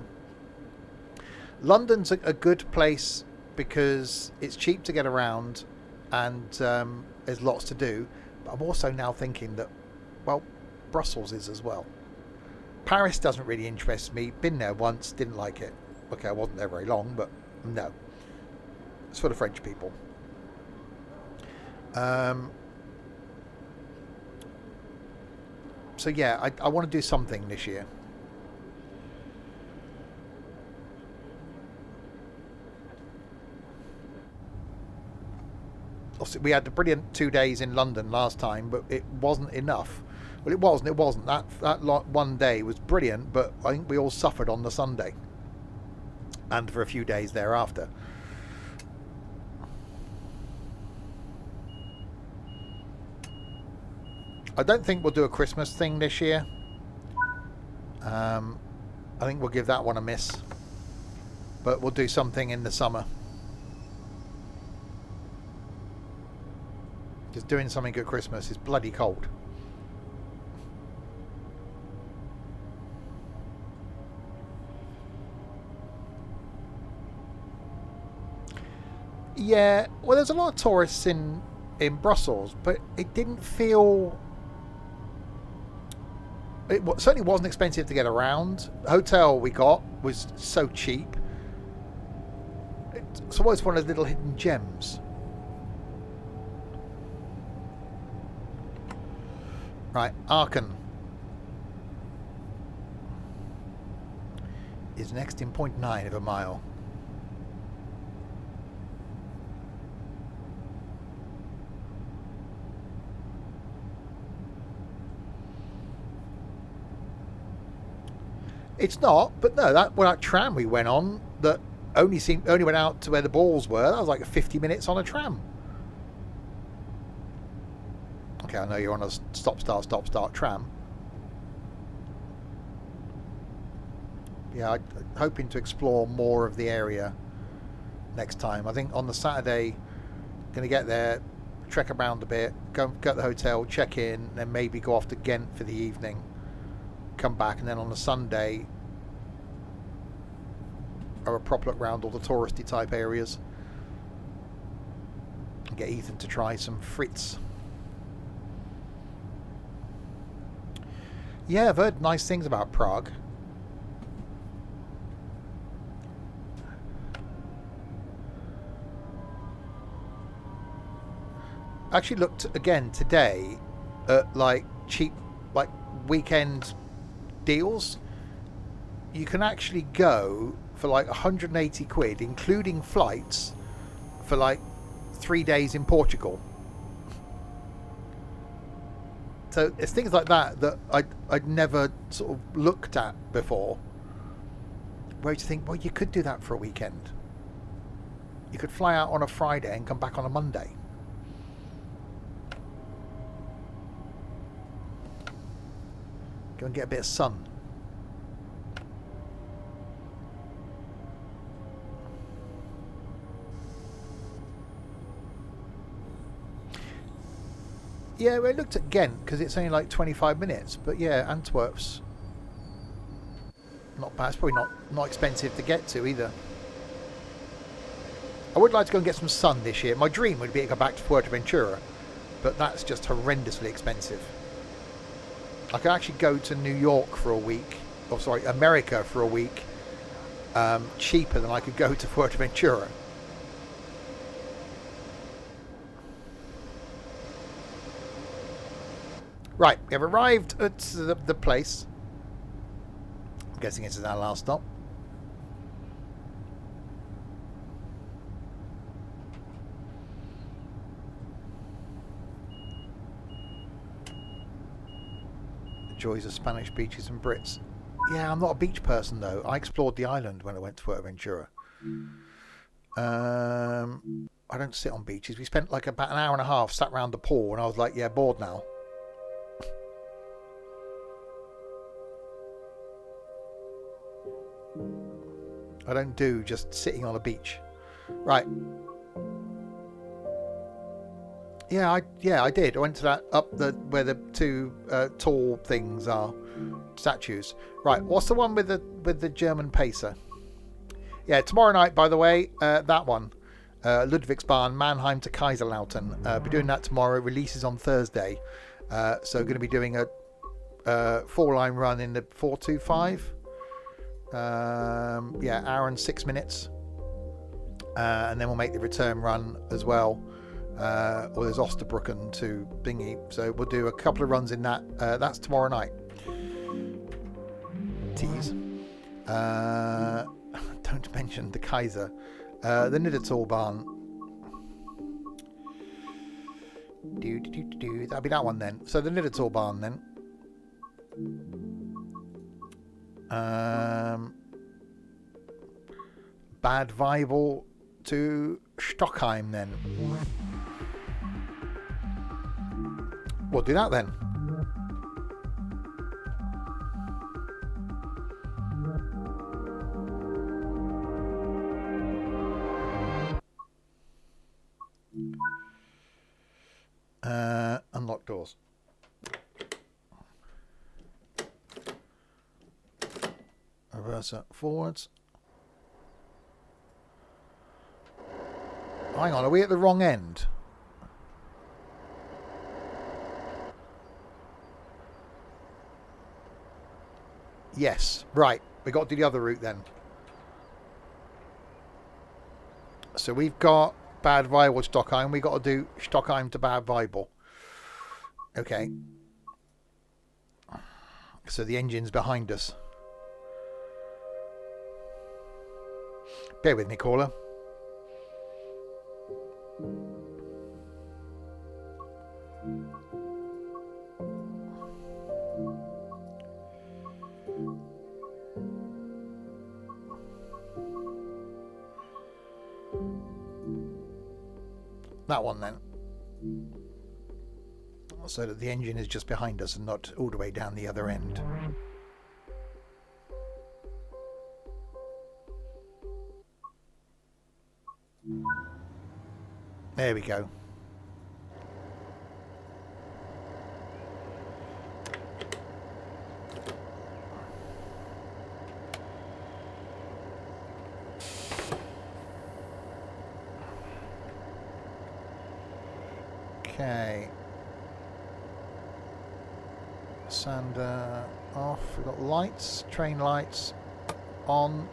London's a good place because it's cheap to get around, and there's lots to do. But I'm also now thinking that, well, Brussels is as well. Paris doesn't really interest me. Been there once, didn't like it. Okay, I wasn't there very long, but no. It's for the French people. So yeah, I want to do something this year. Obviously, we had the brilliant 2 days in London last time, but it wasn't enough. Well, it wasn't. That one day was brilliant, but I think we all suffered on the Sunday. And for a few days thereafter. I don't think we'll do a Christmas thing this year. I think we'll give that one a miss. But we'll do something in the summer. Because doing something at Christmas is bloody cold. Yeah, well, there's a lot of tourists in Brussels, but it didn't feel... It certainly wasn't expensive to get around. The hotel we got was so cheap. It's always one of those little hidden gems. Right, Aachen is next in 0.9 of a mile. It's not, but no, that tram we went on that only went out to where the balls were. That was like 50 minutes on a tram. Okay, I know you're on a stop-start tram. Yeah, I'm hoping to explore more of the area next time. I think on the Saturday, going to get there, trek around a bit, go to the hotel, check in, then maybe go off to Ghent for the evening, come back, and then on the Sunday, have a proper look around all the touristy type areas. and get Ethan to try some Fritz. Yeah, I've heard nice things about Prague. I actually looked again today at like cheap, like weekend deals. You can actually go for like 180 quid, including flights, for like 3 days in Portugal. So it's things like that that I'd never sort of looked at before. Where you think, well, you could do that for a weekend. You could fly out on a Friday and come back on a Monday. Go and get a bit of sun. Yeah, we looked at Ghent because it's only like 25 minutes. But yeah, Antwerp's not bad. It's probably not expensive to get to either. I would like to go and get some sun this year. My dream would be to go back to Fuerteventura, but that's just horrendously expensive. I could actually go to New York for a week, or sorry, America for a week, cheaper than I could go to Fuerteventura. Right, we have arrived at the place. I'm guessing this is our last stop. The joys of Spanish beaches and Brits. Yeah, I'm not a beach person though. I explored the island when I went to Fuerteventura. I don't sit on beaches. We spent like about an hour and a half sat round the pool and I was like, yeah, bored now. I don't do just sitting on a beach. Right. Yeah, I did. I went to that up the where the two tall things are, statues. Right. What's the one with the German pacer? Yeah, tomorrow night, by the way, that one, Ludwigsbahn, Mannheim to Kaiserslautern. Be doing that tomorrow. Releases on Thursday. So going to be doing a 4-line run in the 425. Yeah, hour and 6 minutes, and then we'll make the return run as well. Or there's Osterbrücken to Bingy, so we'll do a couple of runs in that. That's tomorrow night. Tease. Don't mention the Kaiser. The Niddertalbahn. That'll be that one then. So the Niddertalbahn then. Bad Weibel to Stockheim then. We'll do that then. Unlock doors. Reverser forwards. Hang on, are we at the wrong end? Yes, right. We got to do the other route then. So we've got Bad Weibel, Stockheim. We got to do Stockheim to Bad Weibel. Okay. So the engine's behind us. Bear with me, caller. That one then. So that the engine is just behind us and not all the way down the other end. There we go. Okay. Sander off. We've got lights, train lights on.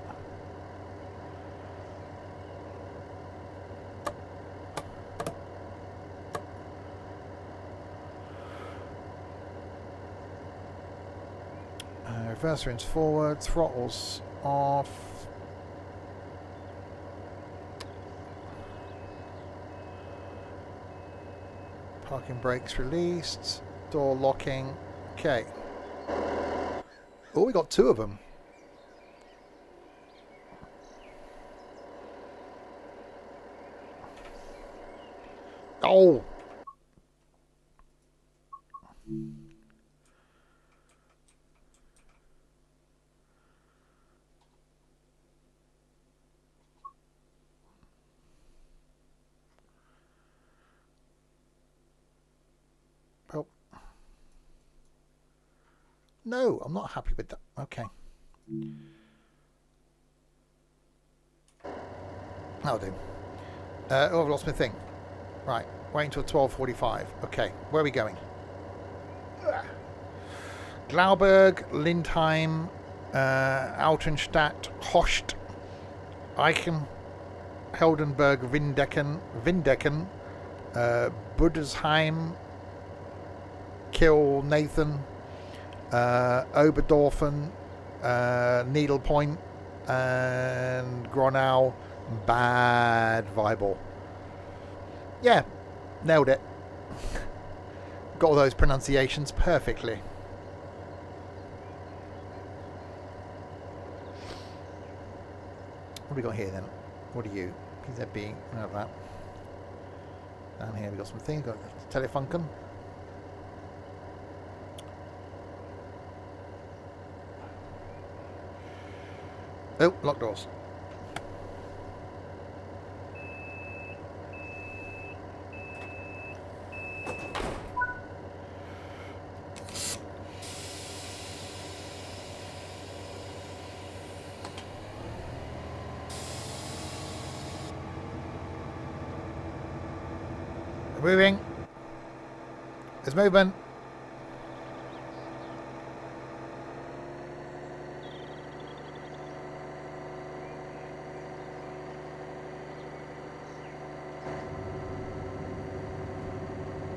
Reverse rings forward, throttles off. Parking brakes released. Door locking. Okay. Oh, we got two of them. Oh! Oh. No, I'm not happy with that. Okay. That'll do. Oh, I've lost my thing. Right, wait until 12:45. Okay, where are we going? Glauberg, Lindheim, Altenstadt, Host, Eichen, Heldenberg, Windecken, Buddersheim, Kiel, Nathan, Oberdorfen, Needlepoint, and Gronau, Bad Weibel. Yeah, nailed it. Got all those pronunciations perfectly. What have we got here then? What are you? PZB, we have that. Down here we got some things, got Telefunken. Oh, locked doors. Moving. There's movement.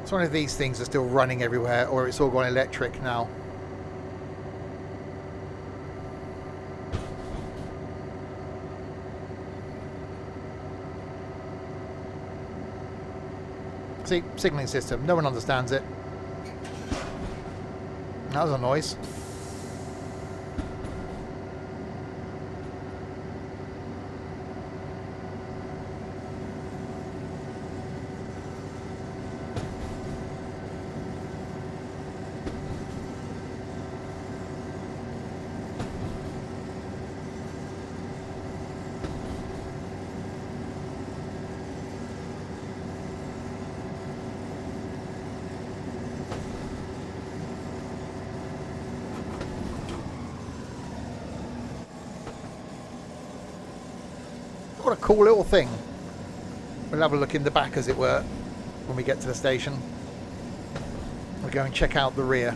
It's one of these things that's still running everywhere, or it's all gone electric now. See, signalling system. No one understands it. That was a noise. What a cool little thing. We'll have a look in the back, as it were, when we get to the station. We'll go and check out the rear.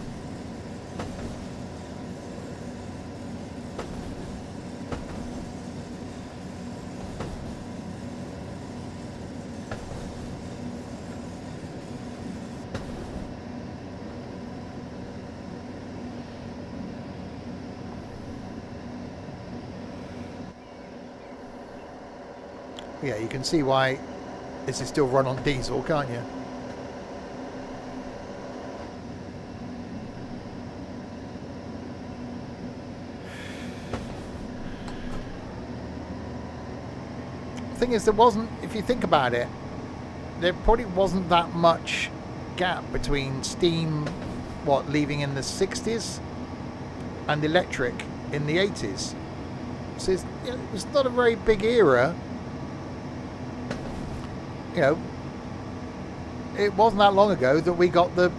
Yeah, you can see why this is still run on diesel, can't you? The thing is, there wasn't, if you think about it, there probably wasn't that much gap between steam, leaving in the 60s and electric in the 80s. So it was not a very big era. You know, it wasn't that long ago that we got the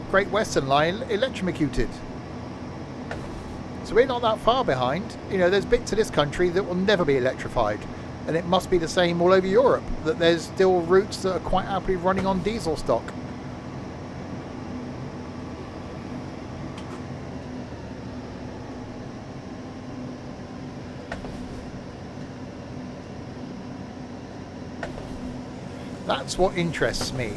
Great Western Line electrocuted. So we're not that far behind. You know, there's bits of this country that will never be electrified. And it must be the same all over Europe, that there's still routes that are quite happily running on diesel stock. That's what interests me,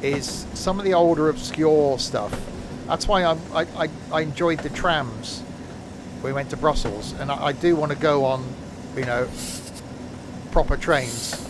is some of the older obscure stuff. That's why I enjoyed the trams when we went to Brussels, and I do want to go on, you know, proper trains.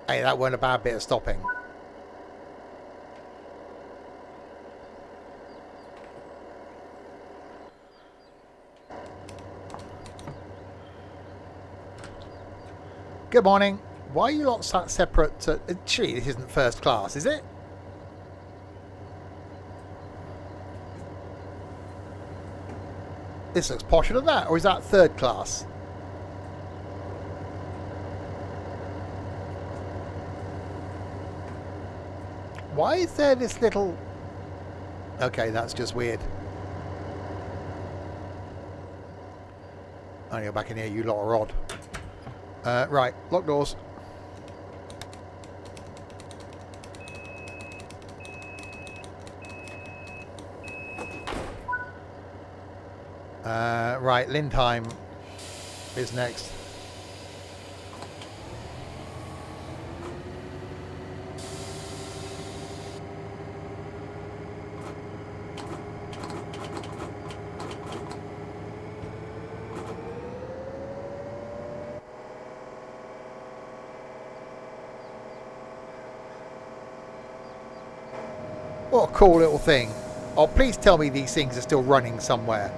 Hey, that weren't a bad bit of stopping. Good morning. Why are you lot sat separate? Gee, this isn't first class, is it? This looks posher than that, or is that third class? Why is there this little... Okay, that's just weird. I need to go back in here, you lot are odd. Right, lock doors. Right, Lindheim is next. What a cool little thing. Oh, please tell me these things are still running somewhere.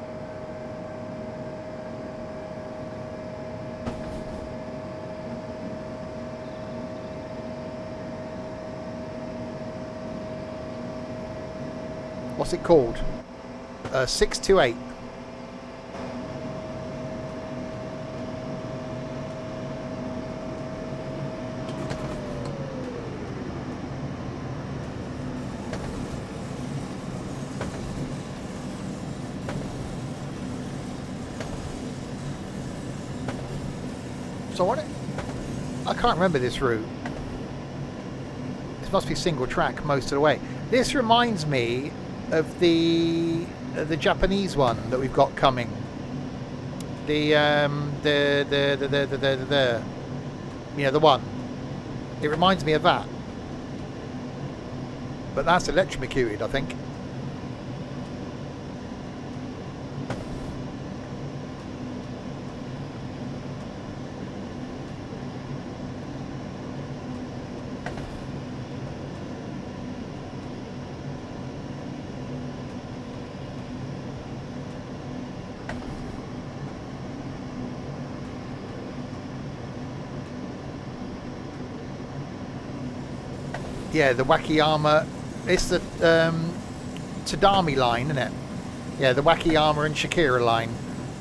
What's it called? 628. So I can't remember this route. This must be single track most of the way. This reminds me of the Japanese one that we've got coming. The you know, the one. It reminds me of that. But that's electrocuted, I think. Yeah, the Wakayama. It's the Tadami line, isn't it? Yeah, the Wakayama and Shakira line.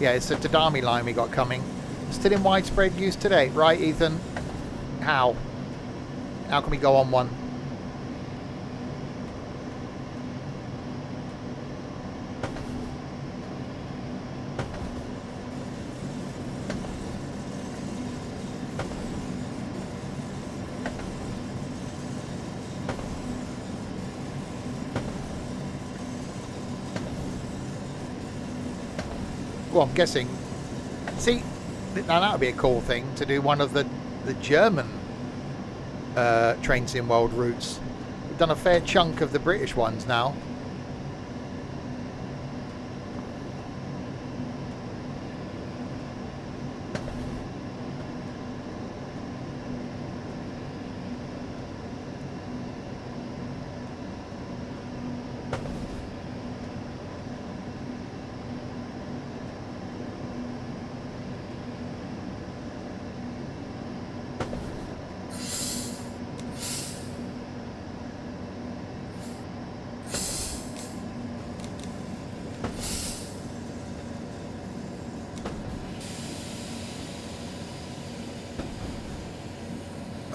Yeah, it's the Tadami line we got coming. Still in widespread use today, right, Ethan? How? How can we go on one? Well, I'm guessing. See, now that would be a cool thing to do one of the German Train Sim World routes. We've done a fair chunk of the British ones now.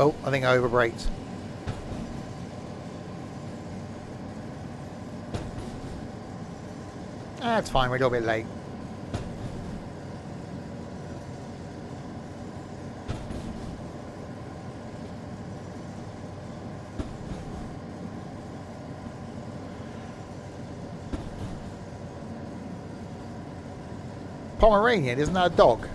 Oh, I think I overbraked. That's fine, we're a little bit late. Pomeranian, isn't that a dog?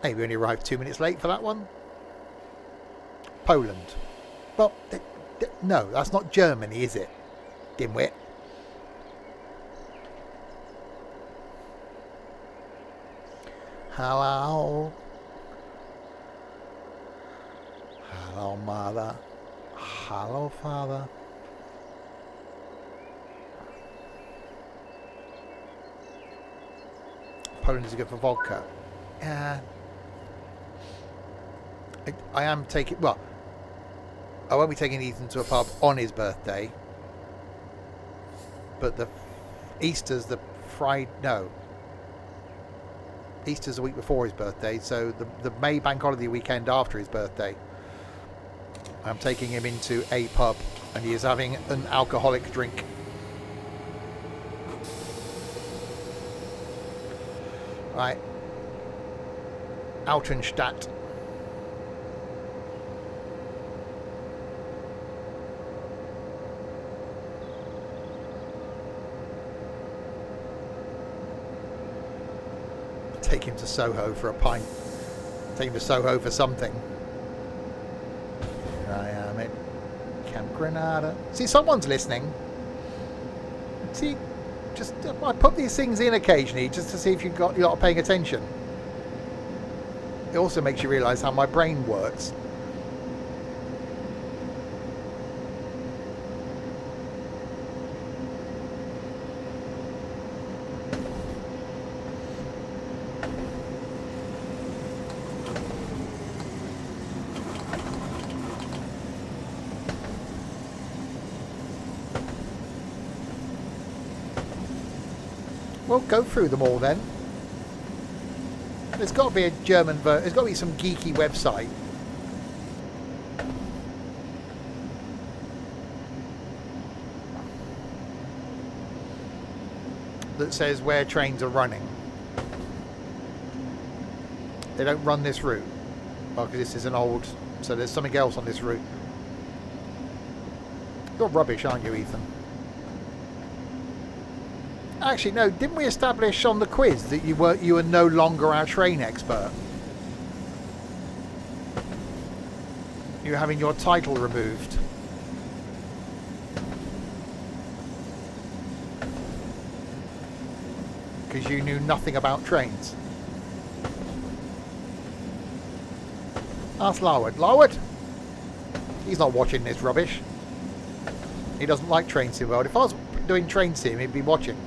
Hey, we only arrived 2 minutes late for that one. Poland. Well, no, that's not Germany, is it? Dimwit. Hello. Hello, mother. Hello, father. Poland is good for vodka. I am taking... Well, I won't be taking Ethan to a pub on his birthday. But the Easter's the Friday... No. Easter's the week before his birthday. So the May bank holiday weekend after his birthday. I'm taking him into a pub. And he is having an alcoholic drink. Right. Altenstadt. Take him to Soho for a pint. Take him to Soho for something. Here I am at Camp Granada. See, someone's listening. See, just I put these things in occasionally just to see if you're not paying attention. It also makes you realise how my brain works. Well, go through them all then. There's got to be a German version. There's got to be some geeky website. That says where trains are running. They don't run this route. Well, because this is an old... So there's something else on this route. You're rubbish, aren't you, Ethan? Actually, no. Didn't we establish on the quiz that you were no longer our train expert? You were having your title removed. Because you knew nothing about trains. Ask Larwood. Larwood? He's not watching this rubbish. He doesn't like Train Sim World. If I was doing Train Sim, he'd be watching.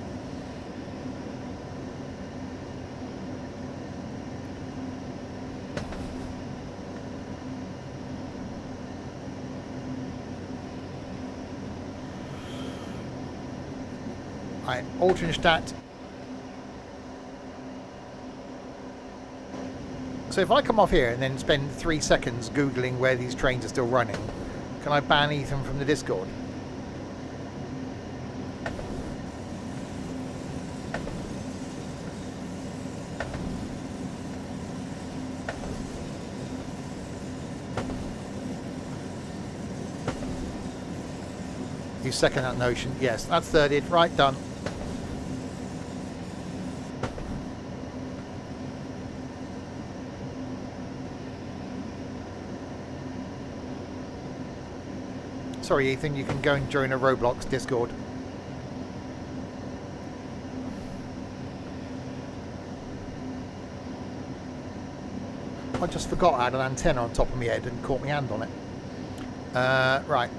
Right, Altenstadt. So if I come off here and then spend 3 seconds Googling where these trains are still running, can I ban Ethan from the Discord? You second that notion? Yes, that's thirded. Right, done. Sorry, Ethan, you can go and join a Roblox Discord. I just forgot I had an antenna on top of my head and caught my hand on it. Right.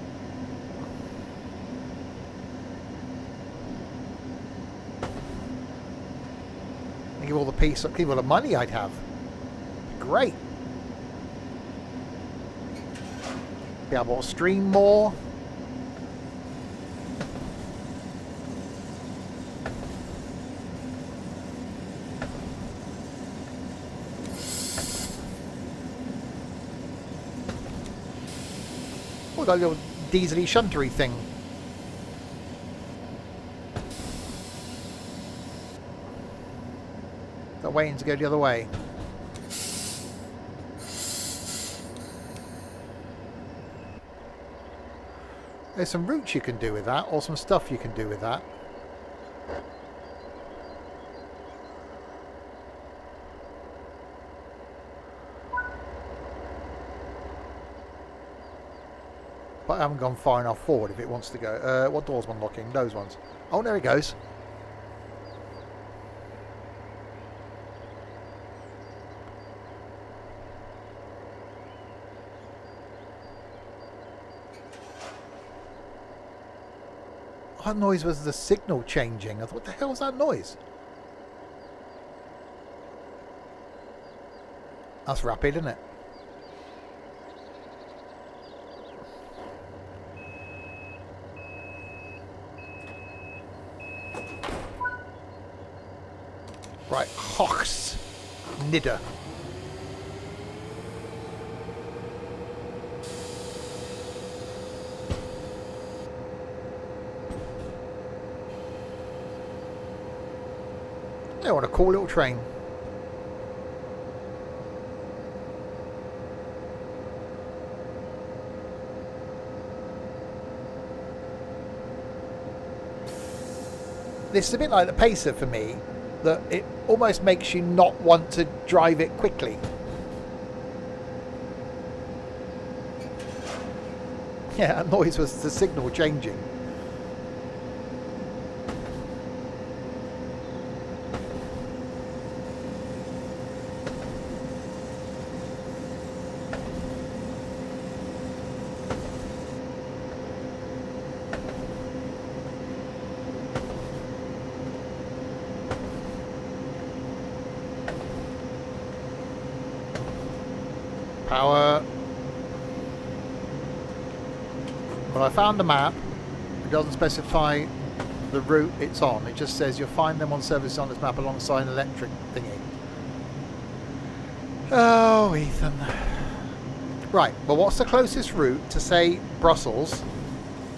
Think of all the people of money I'd have. Great. Be able to stream more. Oh, got a little diesely shuntery thing. They're waiting to go the other way. There's some routes you can do with that, or some stuff you can do with that. But I haven't gone far enough forward if it wants to go. What doors am I unlocking? Those ones. Oh, there it goes. That noise was the signal changing. I thought, what the hell was that noise? That's rapid, isn't it? Right, Hochs, Nidder. Yeah, what a cool little train. This is a bit like the Pacer for me, that it almost makes you not want to drive it quickly. Yeah, that noise was the signal changing. Power. Well, I found a map. It doesn't specify the route it's on. It just says you'll find them on service on this map alongside an electric thingy. Oh, Ethan. Right, well, what's the closest route to, say, Brussels,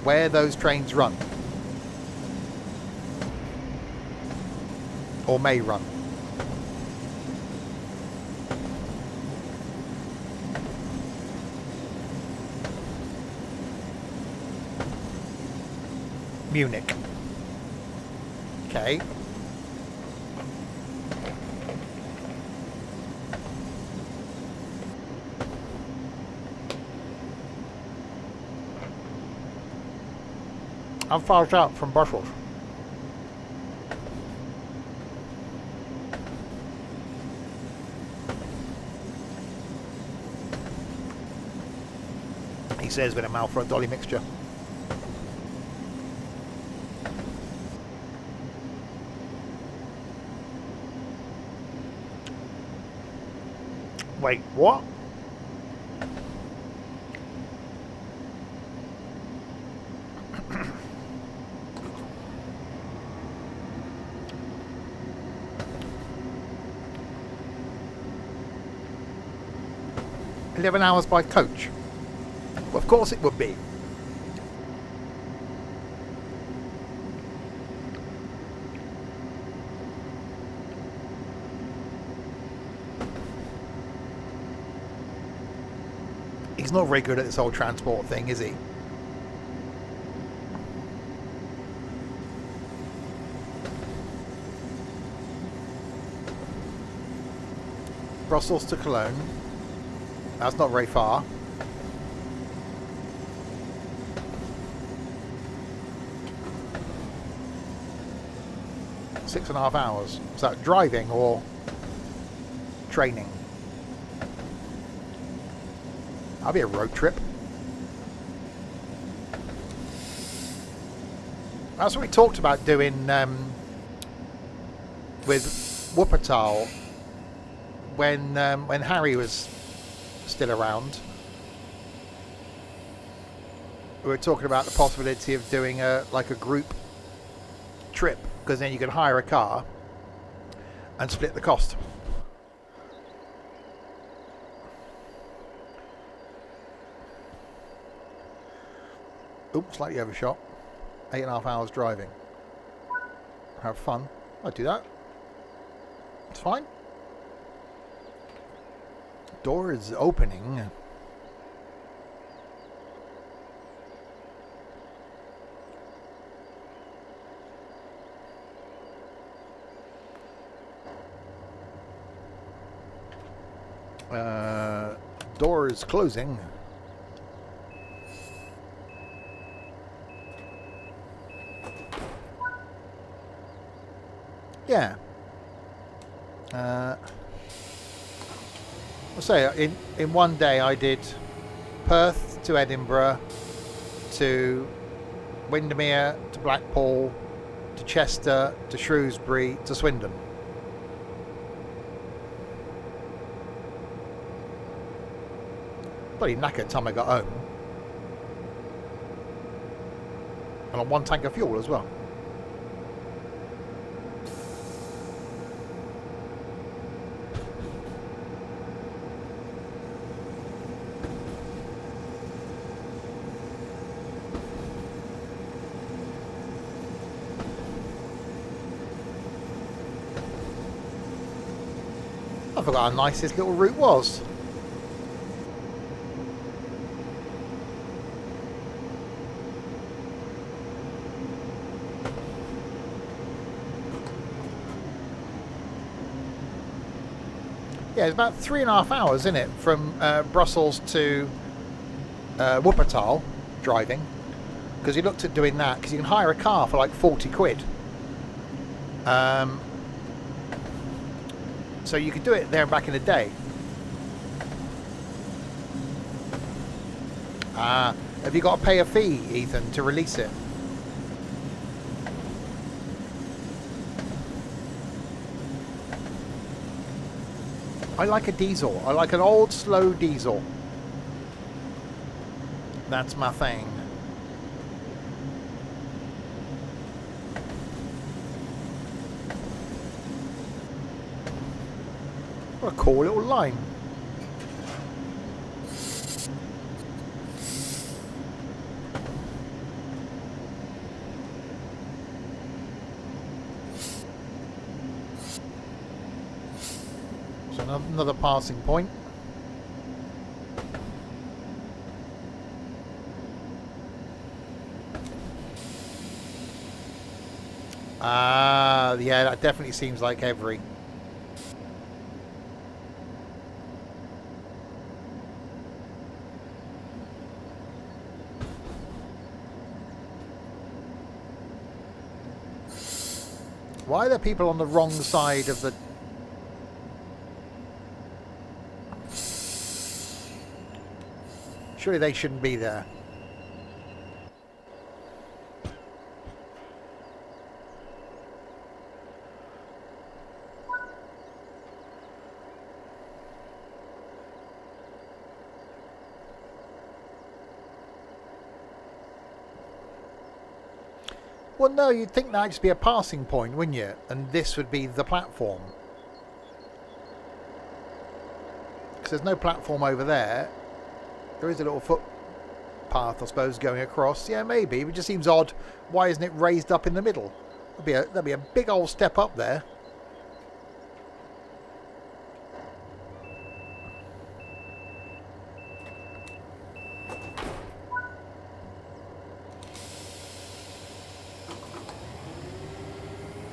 where those trains run? Or may run? Munich. Okay. How far is that from Brussels? He says with a mouth for a dolly mixture. Wait, what? $11 by coach. Well, of course it would be. He's not very good at this whole transport thing, is he? Brussels to Cologne. That's not very far. Six and a half hours. Is that driving or training? That'll be a road trip. That's what we talked about doing with Wuppertal when Harry was still around. We were talking about the possibility of doing a group trip, because then you could hire a car and split the cost. Oops, slightly overshot. 8.5 hours driving. Have fun. I'd do that. It's fine. Door is opening. Door is closing. Yeah. I'll say in one day I did Perth to Edinburgh to Windermere to Blackpool to Chester to Shrewsbury to Swindon. Bloody knackered time I got home. And on one tank of fuel as well. I forgot how nice this little route was. Yeah, it's about 3.5 hours, isn't it, from Brussels to Wuppertal driving, because you looked at doing that because you can hire a car for like 40 quid. So you could do it there and back in the day. Have you got to pay a fee, Ethan, to release it? I like a diesel. I like an old, slow diesel. That's my thing. What a cool little line. So another passing point. Yeah, that definitely seems like every. Why are there people on the wrong side of the... Surely they shouldn't be there. Well, no, you'd think that'd just be a passing point, wouldn't you? And this would be the platform. Because there's no platform over there. There is a little footpath, I suppose, going across. Yeah, maybe. It just seems odd. Why isn't it raised up in the middle? That'd be a big old step up there.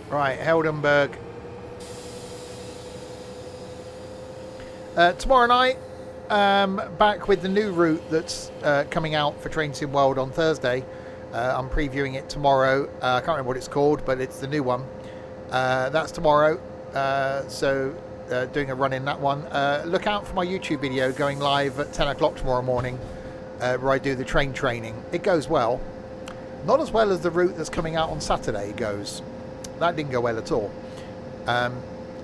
Right, Heldenberg. Tomorrow night, back with the new route that's coming out for Train Sim World on Thursday. I'm previewing it tomorrow. I can't remember what it's called, but it's the new one. That's tomorrow. So doing a run in that one. Look out for my YouTube video going live at 10 o'clock tomorrow morning, where I do the train training. It goes well. Not as well as the route that's coming out on Saturday goes. That didn't go well at all.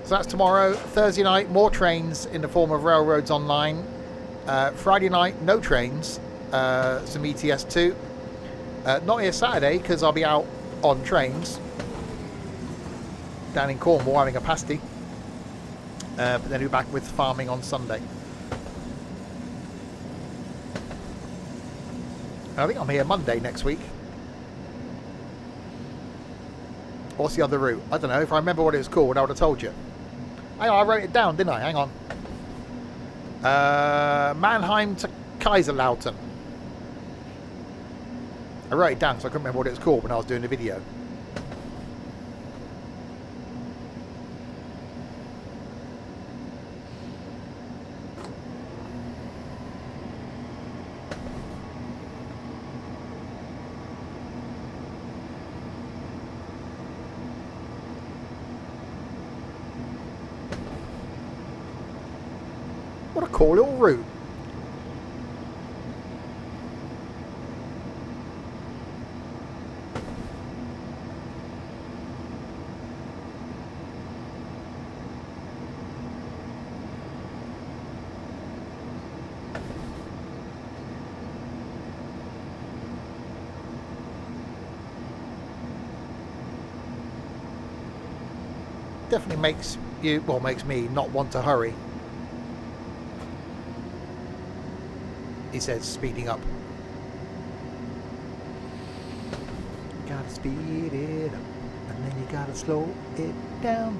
So that's tomorrow. Thursday night, more trains in the form of Railroads Online. Friday night, no trains. Some ETS2. Not here Saturday because I'll be out on trains down in Cornwall having a pasty. But then we'll be back with farming on Sunday. I think I'm here Monday next week. What's the other route? I don't know. If I remember what it was called, I would have told you. Hang on, I wrote it down, didn't I? Hang on. Mannheim to Kaiserlautern. I wrote it down so I couldn't remember what it was called when I was doing the video. What a cool little route. Definitely makes you, well, makes me not want to hurry. He says, speeding up. Gotta speed it up, and then you gotta slow it down.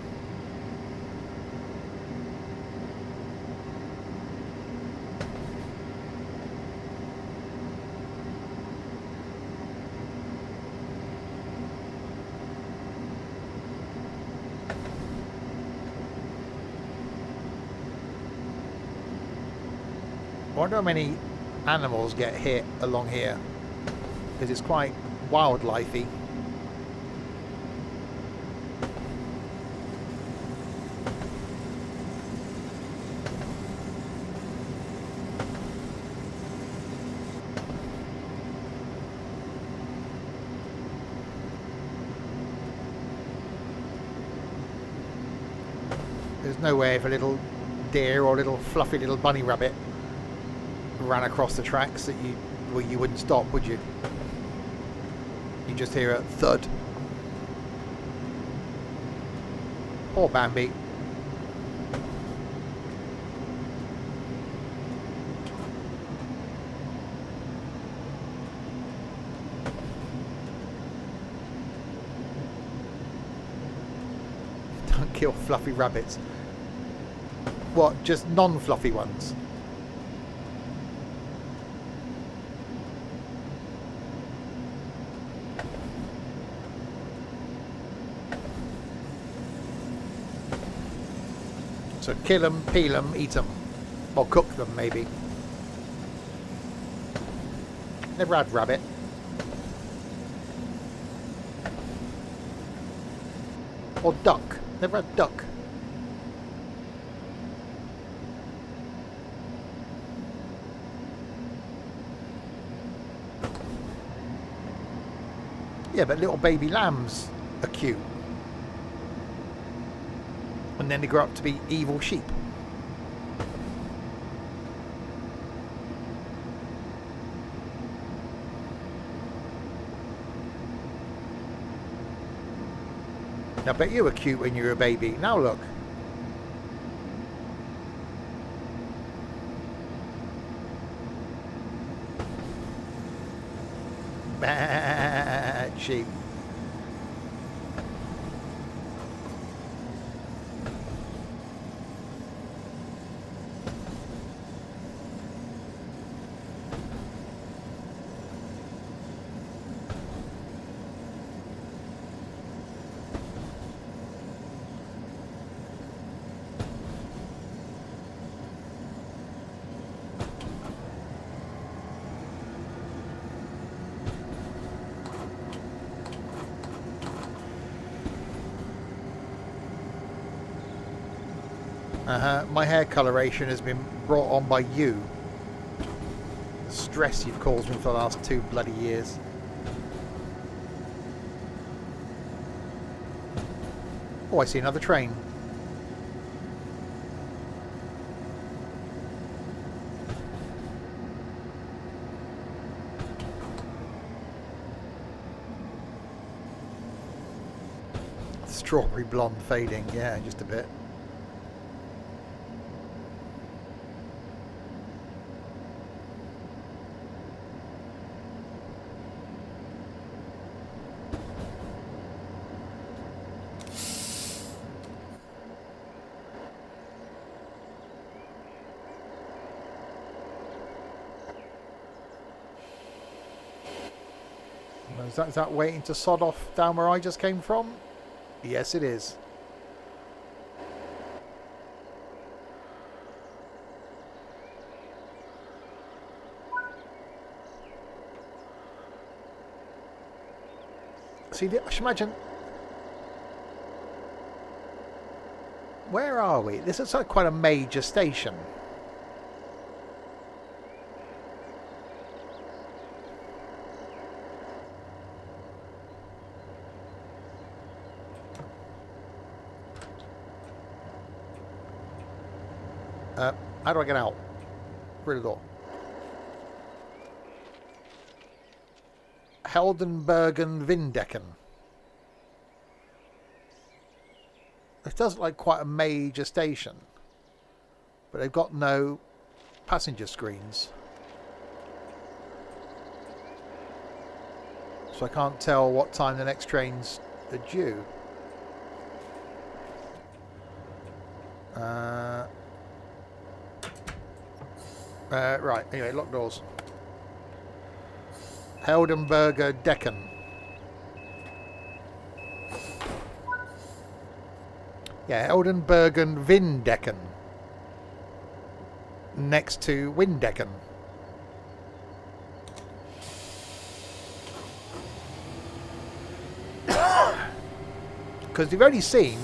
I wonder how many animals get hit along here, because it's quite wildlifey. There's no way if a little deer or a little fluffy little bunny rabbit ran across the tracks that you wouldn't stop, would you? You just hear a thud. Poor Bambi. Don't kill fluffy rabbits. What, just non-fluffy ones? So kill them, peel them, eat them. Or cook them, maybe. Never had rabbit. Or duck. Never had duck. Yeah, but little baby lambs are cute. And then they grow up to be evil sheep. I bet you were cute when you were a baby. Now look. Bad sheep. My hair coloration has been brought on by you. The stress you've caused me for the last 2 bloody years. Oh, I see another train. Strawberry blonde fading, yeah, just a bit. Is that waiting to sod off down where I just came from? Yes, it is. See, I should imagine... Where are we? This is quite a major station. How do I get out? Through the door. Heldenbergen Vindecken. It does look like quite a major station, but they've got no passenger screens, so I can't tell what time the next trains are due. Right, anyway, lock doors. Heldenberger Decken. Yeah, Heldenbergen Vindecken. Next to Windecken. Because you've only seen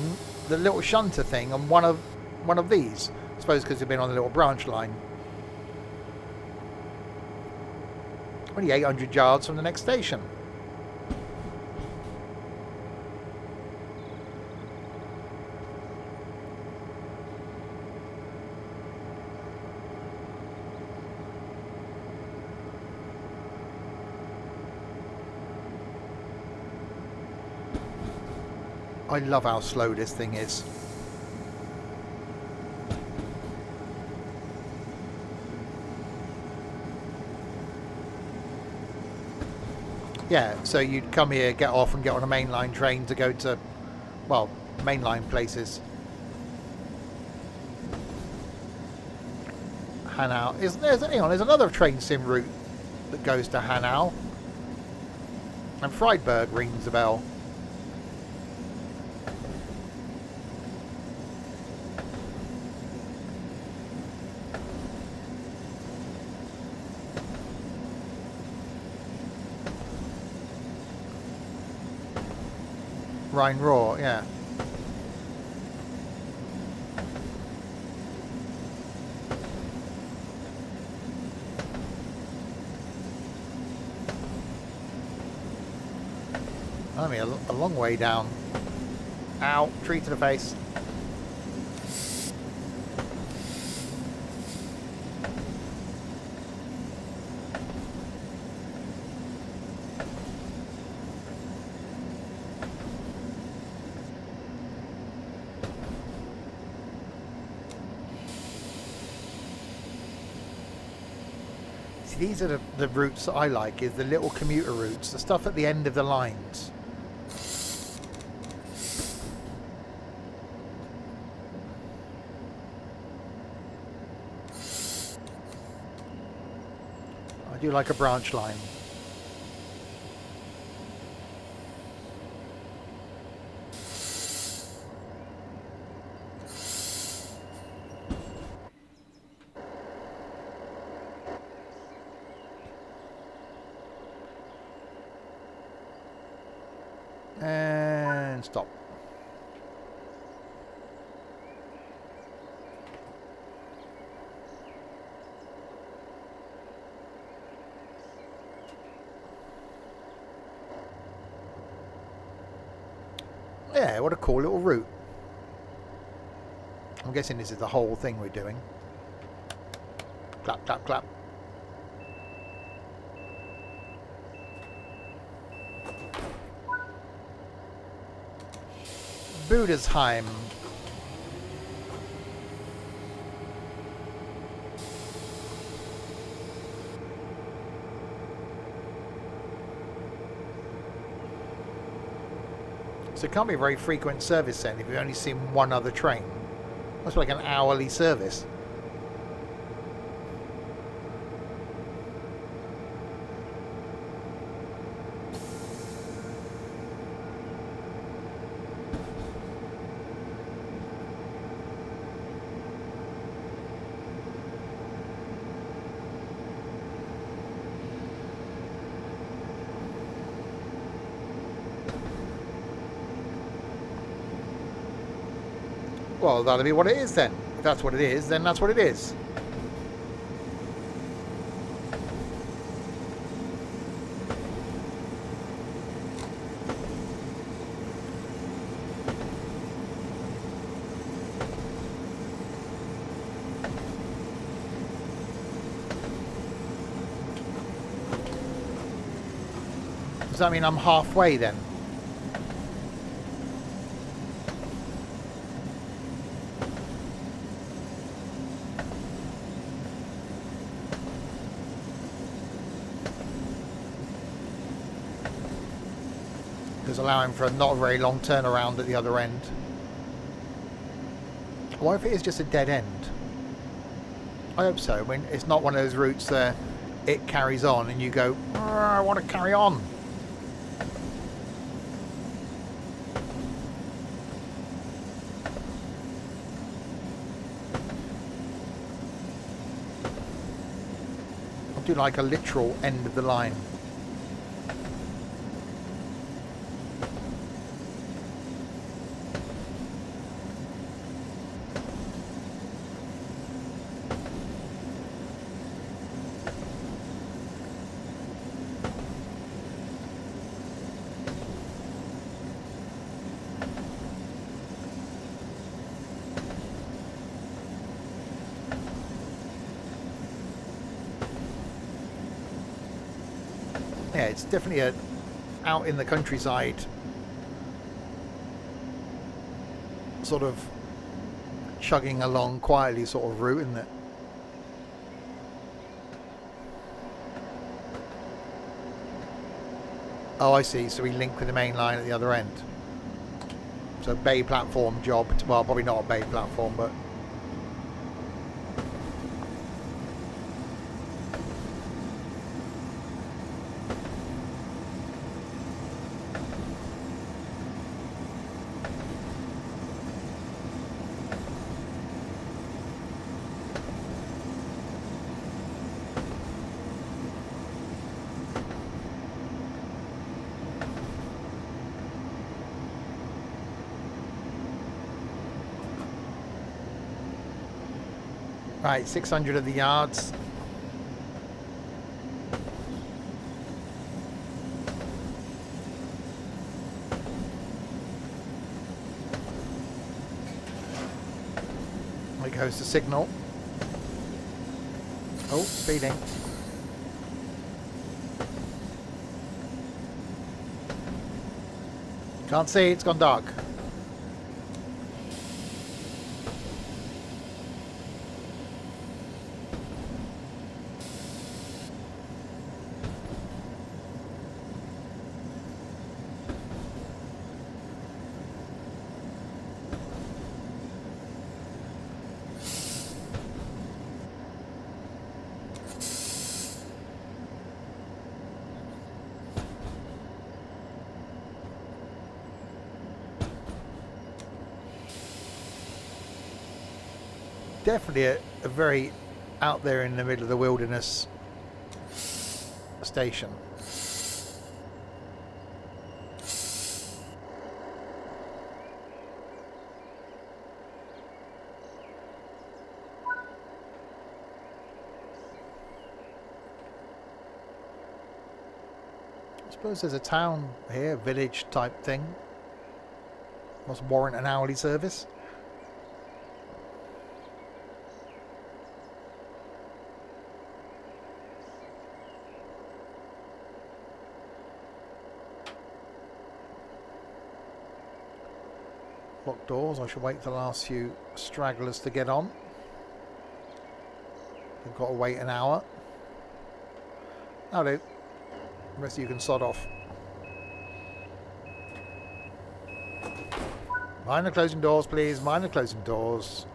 the little shunter thing on one of these. I suppose because you've been on the little branch line. Only 800 yards from the next station. I love how slow this thing is. Yeah, so you'd come here, get off and get on a mainline train to go to, well, mainline places. Hanau. Hang on, there's another train sim route that goes to Hanau. And Freiburg rings a bell. Rhine-Ruhr, yeah. Only a long way down. Ow, tree to the face. These are the routes that I like, is the little commuter routes, the stuff at the end of the lines. I do like a branch line. And stop. Yeah, what a cool little route. I'm guessing this is the whole thing we're doing. Clap, clap, clap. Budesheim. So it can't be a very frequent service then if you've only seen one other train. That's like an hourly service. Well, that'll be what it is then. If that's what it is, then that's what it is. Does that mean I'm halfway then? Allowing for a not very long turnaround at the other end. What if it is just a dead end? I hope so. When it's not one of those routes that it carries on and you go, I want to carry on. I'll do like a literal end of the line. Yeah, it's definitely a out in the countryside sort of chugging along quietly sort of route, isn't it? Oh, I see. So we link with the main line at the other end. So bay platform job. Well, probably not a bay platform, but right, 600 of the yards. There goes the signal. Oh, speeding. Can't see, it's gone dark. Definitely a very out there in the middle of the wilderness station. I suppose there's a town here, village type thing. Must warrant an hourly service. Locked doors. I shall wait for the last few stragglers to get on. We've got to wait an hour. That'll do. The rest of you can sod off. Mind the closing doors, please. Mind the closing doors.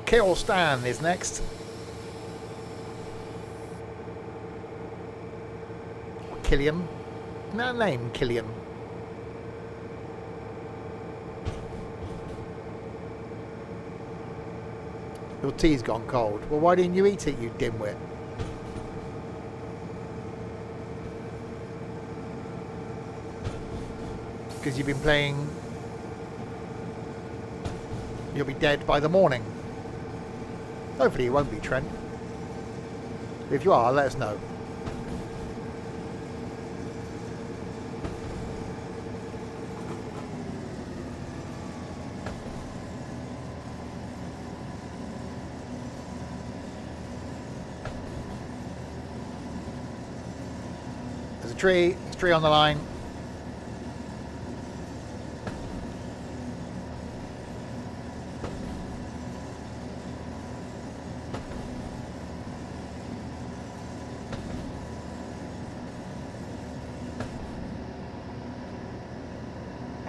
Kill Stan is next. Killian. No name, Killian. Your tea's gone cold. Well, why didn't you eat it, you dimwit? Because you've been playing... You'll be dead by the morning. Hopefully you won't be, Trent. If you are, let us know. There's a tree on the line.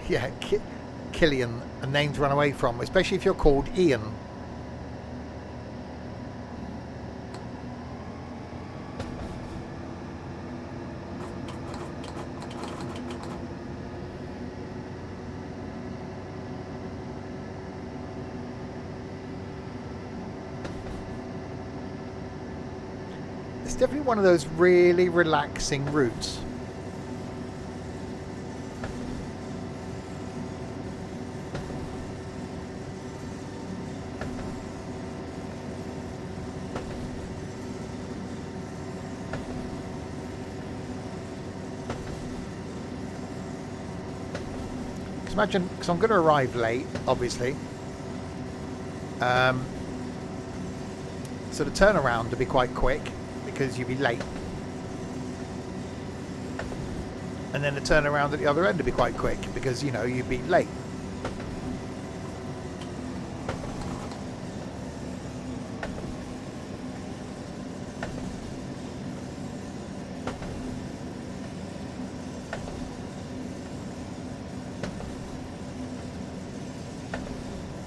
Yeah, Killian, a name to run away from, especially if you're called Ian. It's definitely one of those really relaxing routes. Imagine, because I'm going to arrive late, obviously. So the turnaround to be quite quick, because you'll be late. And then the turnaround at the other end to be quite quick, because, you know, you'd be late.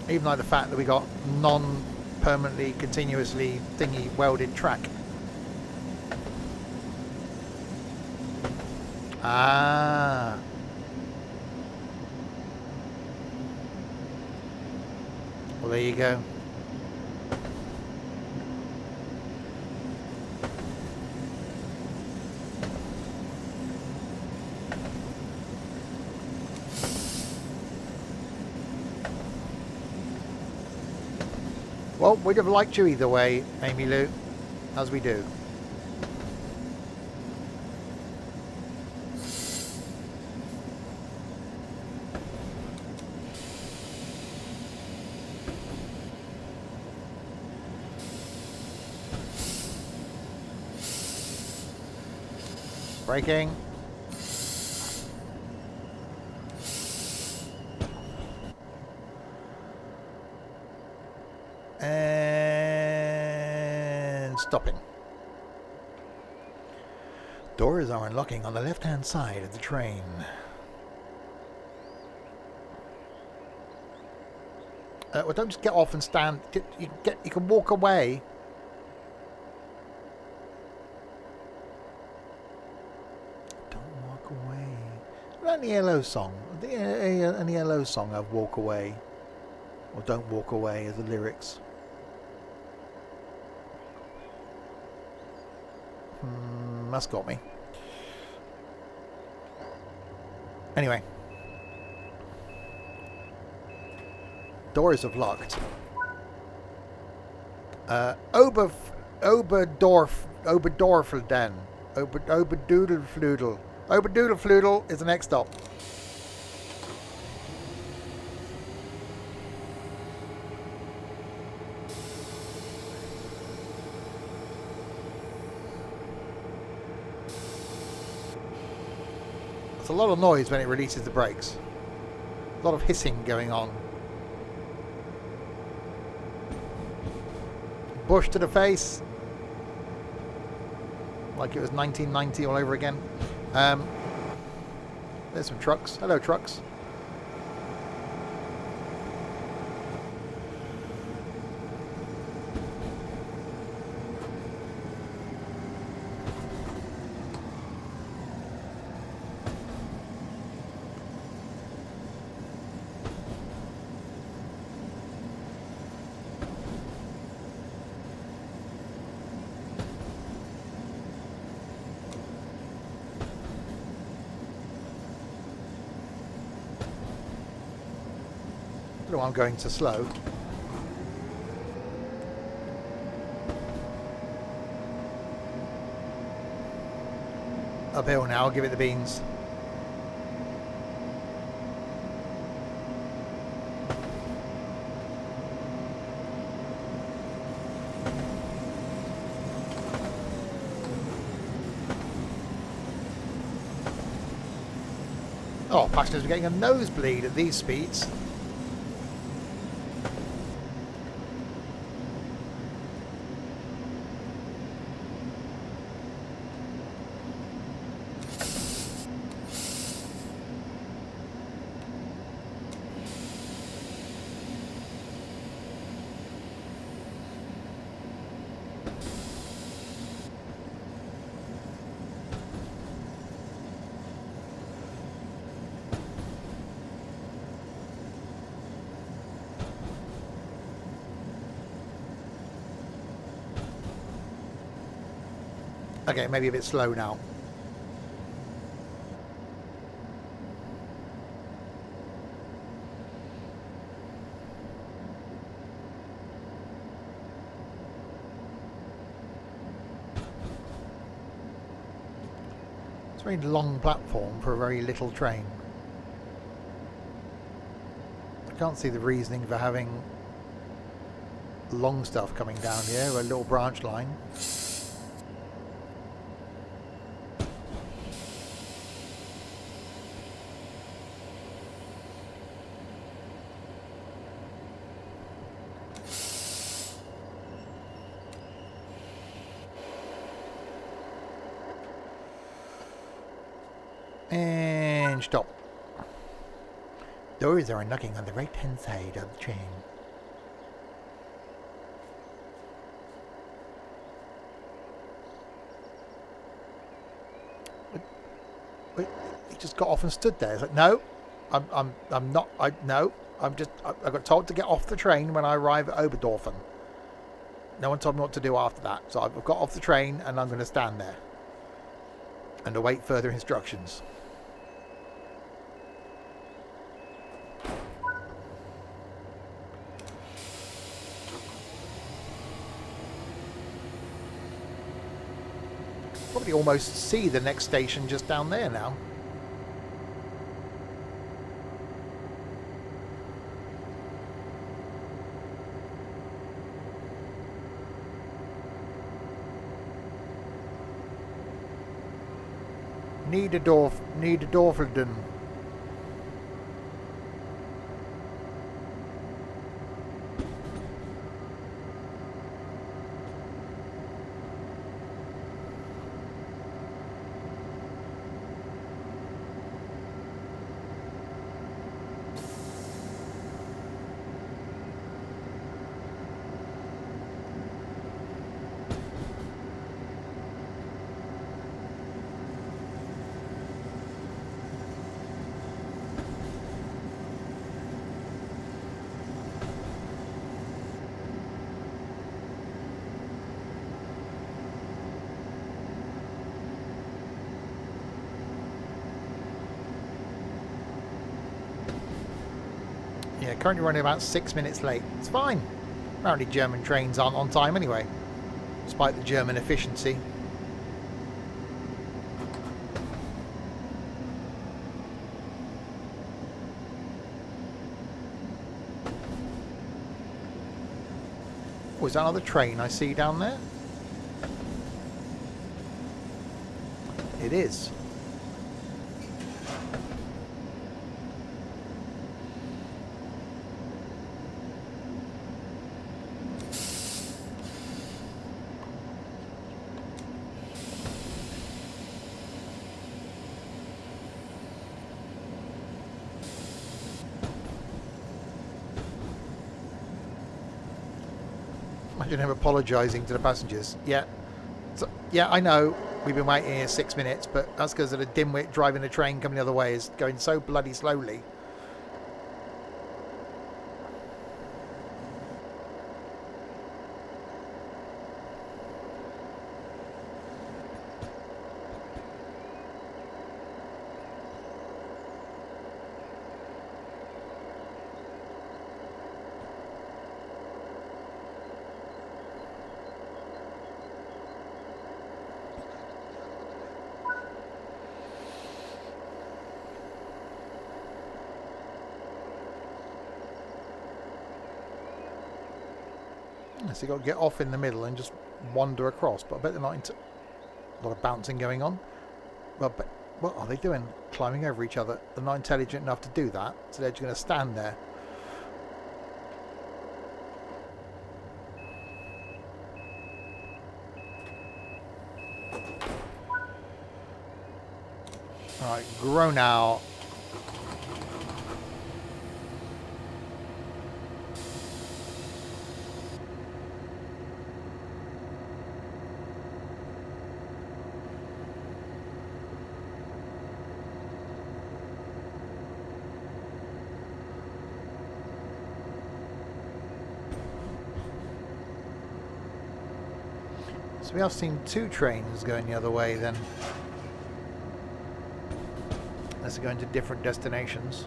Even like the fact that we got non-permanently, continuously thingy welded track. Ah. Well, there you go. Well, we'd have liked you either way, Amy Lou, as we do. Braking. And stopping. Doors are unlocking on the left-hand side of the train. Well, don't just get off and stand. You can walk away. Don't walk away. Not the yellow song. The yellow song of "Walk Away" or "Don't Walk Away" as the lyrics. That's got me. Anyway. Doors have locked. Oberdorfelden. Oberdoodlefludel. Oberdoodlefludel is the next stop. It's a lot of noise when it releases the brakes. A lot of hissing going on. Bush to the face. Like it was 1990 all over again. There's some trucks. Hello, trucks. I'm going too slow. Uphill now, I'll give it the beans. Oh, passengers are getting a nosebleed at these speeds. Okay, maybe a bit slow now. It's a very long platform for a very little train. I can't see the reasoning for having long stuff coming down here, a little branch line. And stop. Doors are knocking on the right hand side of the train. Wait, he just got off and stood there. It's like, no, I'm not. I got told to get off the train when I arrive at Oberdorfen. No one told me what to do after that, so I've got off the train and I'm going to stand there and await further instructions. Probably almost see the next station just down there now. Niddertalbahn. Yeah, currently running about 6 minutes late. It's fine. Apparently German trains aren't on time anyway, despite the German efficiency. Oh, is that another train I see down there? It is. imagine him apologising to the passengers. Yeah, so, yeah, I know we've been waiting here 6 minutes, but that's because of the dimwit driving the train coming the other way is going so bloody slowly. So you've got to get off in the middle and just wander across. But I bet they're not into a lot of bouncing going on. Well, but what are they doing? Climbing over each other. They're not intelligent enough to do that, so they're just going to stand there. Alright, grow now. So we have seen 2 trains going the other way then. Unless they're going to different destinations.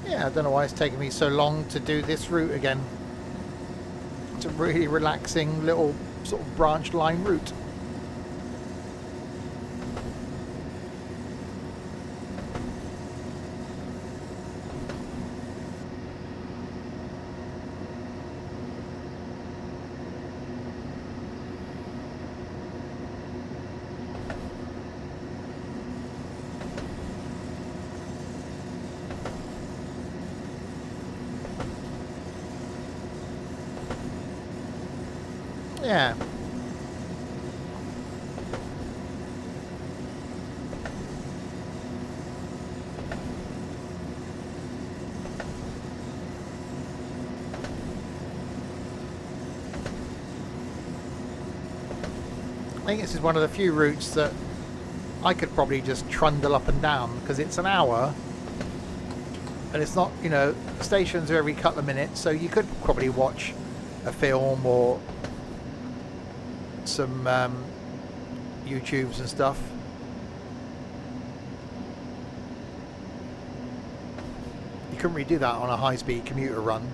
Yeah, I don't know why it's taking me so long to do this route again. It's a really relaxing little sort of branch line route. Yeah. I think this is one of the few routes that I could probably just trundle up and down because it's an hour and it's not, you know, stations are every couple of minutes, so you could probably watch a film or some YouTubes and stuff. You couldn't really do that on a high-speed commuter run.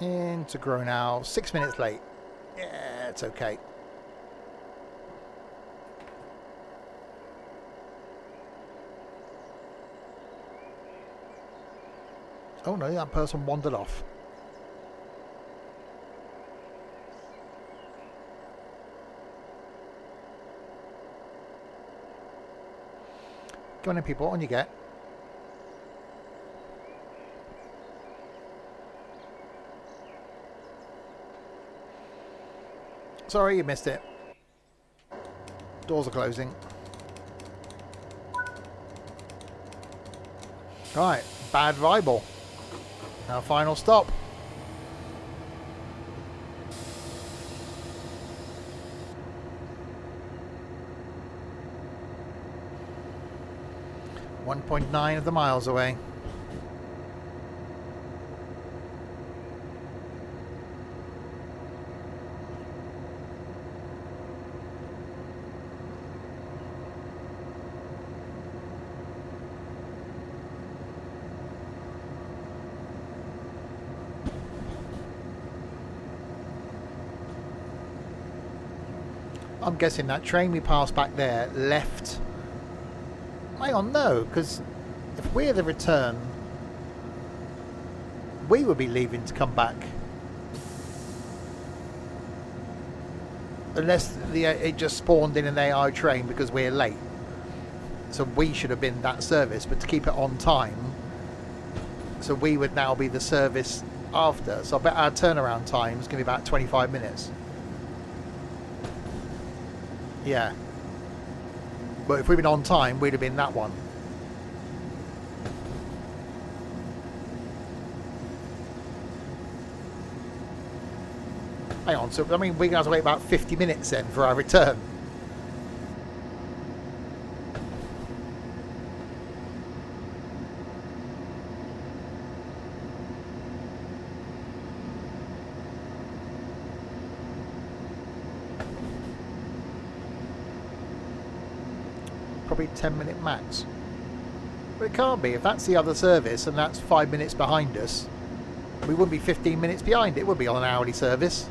Into grow now. 6 minutes late. Yeah, it's okay. Oh no, that person wandered off. Come on in, people. On you get. Sorry, you missed it. Doors are closing. Right, Bad Weibel. Our final stop. .9 of the miles away. I'm guessing that train we passed back there left. Hang on, no, because if we're the return, we would be leaving to come back. Unless it just spawned in an AI train because we're late. So we should have been that service, but to keep it on time, so we would now be the service after. So I bet our turnaround time is going to be about 25 minutes. Yeah. But if we'd been on time, we'd have been that one. Hang on, so I mean, we're going to have to wait about 50 minutes then for our return. Probably 10-minute max. But it can't be. If that's the other service and that's 5 minutes behind us, we wouldn't be 15 minutes behind. It would be on an hourly service.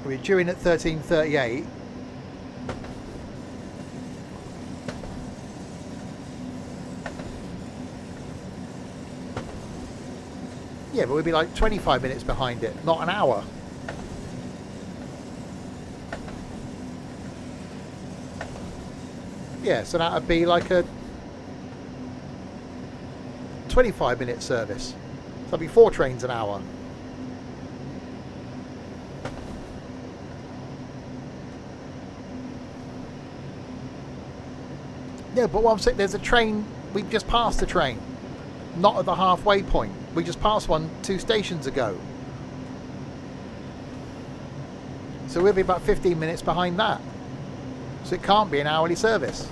We're due in at 13:38. Yeah, but we'd be like 25 minutes behind it, not an hour. Yeah, so that would be like a 25-minute service. So that'd be 4 trains an hour. Yeah, but what I'm saying, there's a train, we just passed the train. Not at the halfway point. We just passed one 2 stations ago. So we'll be about 15 minutes behind that. So it can't be an hourly service.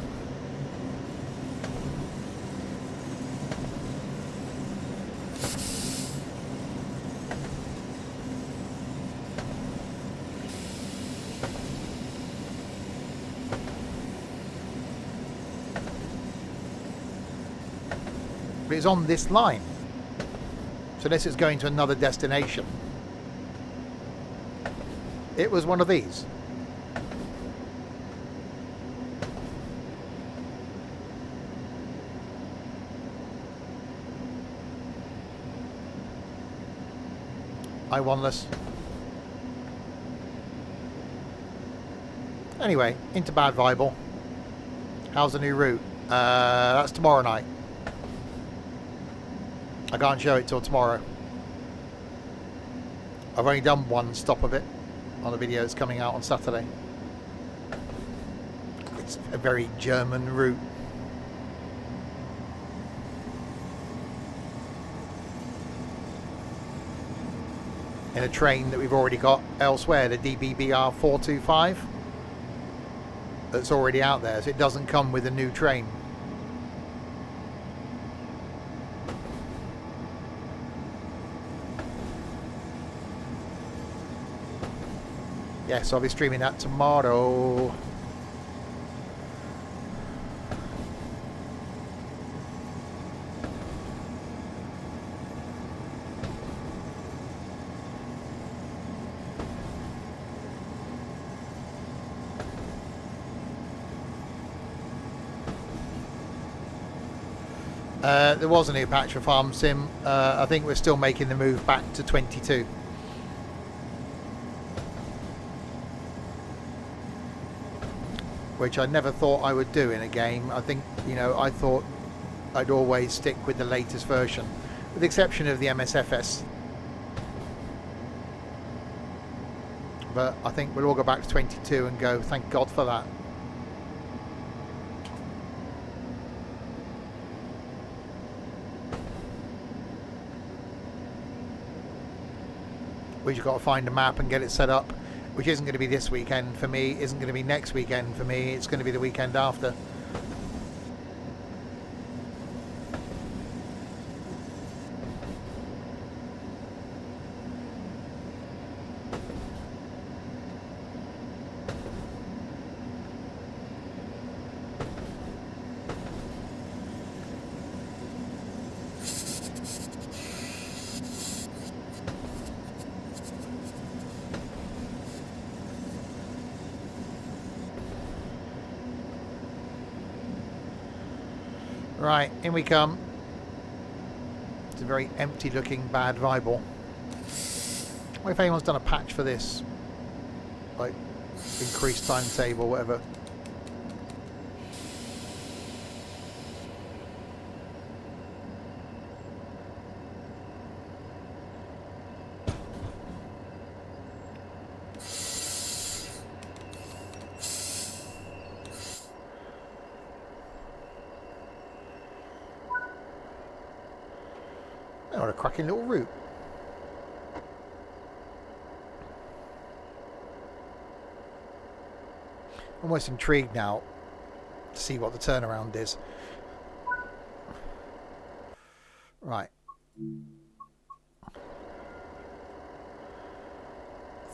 But it's on this line. So unless it's going to another destination. It was one of these. I wonless. Anyway, into Bad Weibel. How's the new route? That's tomorrow night. I can't show it till tomorrow. I've only done one stop of it on the video that's coming out on Saturday. It's a very German route. In a train that we've already got elsewhere, the DBBR 425. That's already out there, so it doesn't come with a new train. Yes, I'll be streaming that tomorrow. There was a new patch for Farm Sim. I think we're still making the move back to 22. Which I never thought I would do in a game. I think, you know, I thought I'd always stick with the latest version, with the exception of the MSFS. But I think we'll all go back to 22 and go, thank God for that. We just got to find a map and get it set up, which isn't going to be this weekend for me, isn't going to be next weekend for me, it's going to be the weekend after. Right, in we come. It's a very empty looking bad Vibel. I wonder if anyone's done a patch for this. Like, increased timetable, whatever. Oh, what a cracking little route. Almost intrigued now to see what the turnaround is. Right.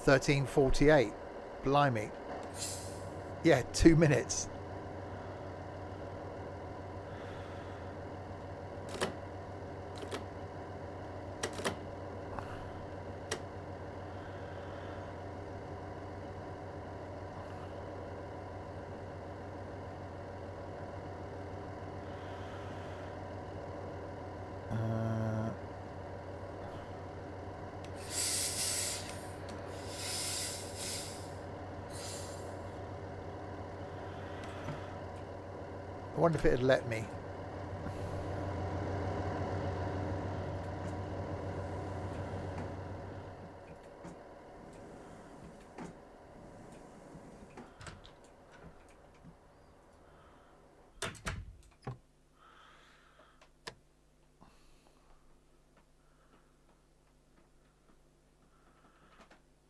13:48. Blimey. Yeah, 2 minutes. I wonder if it had let me.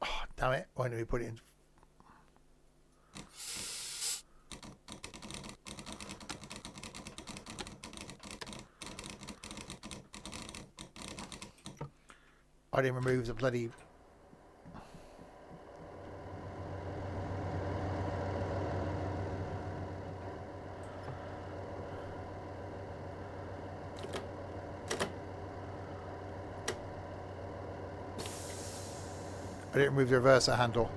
Oh, damn it. Why didn't we put it in? I didn't remove the bloody... I didn't remove the reverser handle.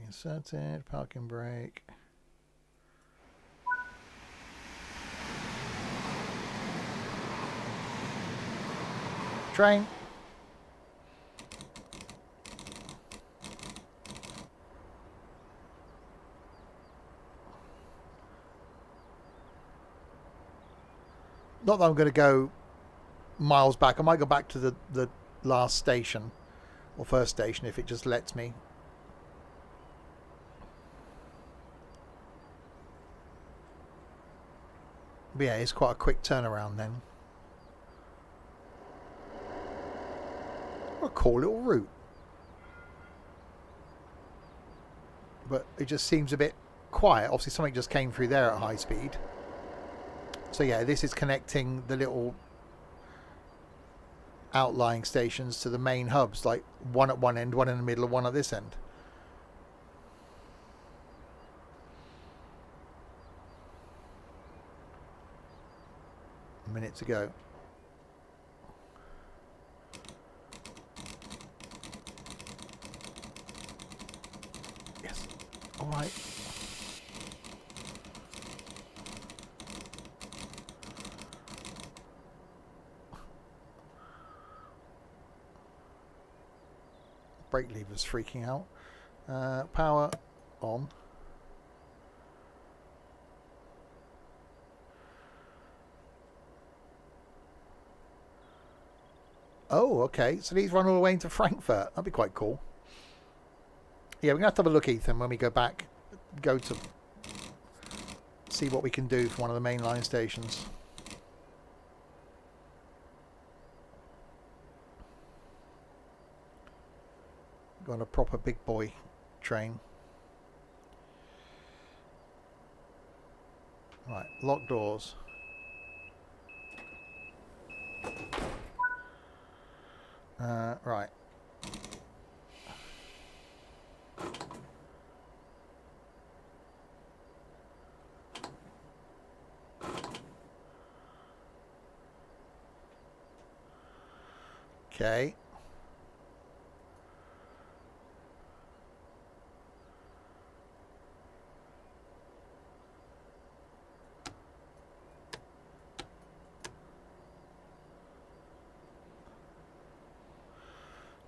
Inserted, parking brake. Train. Not that I'm going to go miles back. I might go back to the last station or first station if it just lets me. But yeah, it's quite a quick turnaround then. What a cool little route. But it just seems a bit quiet. Obviously something just came through there at high speed. So yeah, this is connecting the little outlying stations to the main hubs, like one at one end, one in the middle, and one at this end. minutes ago. Yes. All right. Brake lever's freaking out. Power on. Oh, okay. So these run all the way into Frankfurt. That'd be quite cool. Yeah, we're going to have to have a look, Ethan, when we go back. Go to see what we can do for one of the mainline stations. Go on a proper big boy train. Right, lock doors. Right. Okay.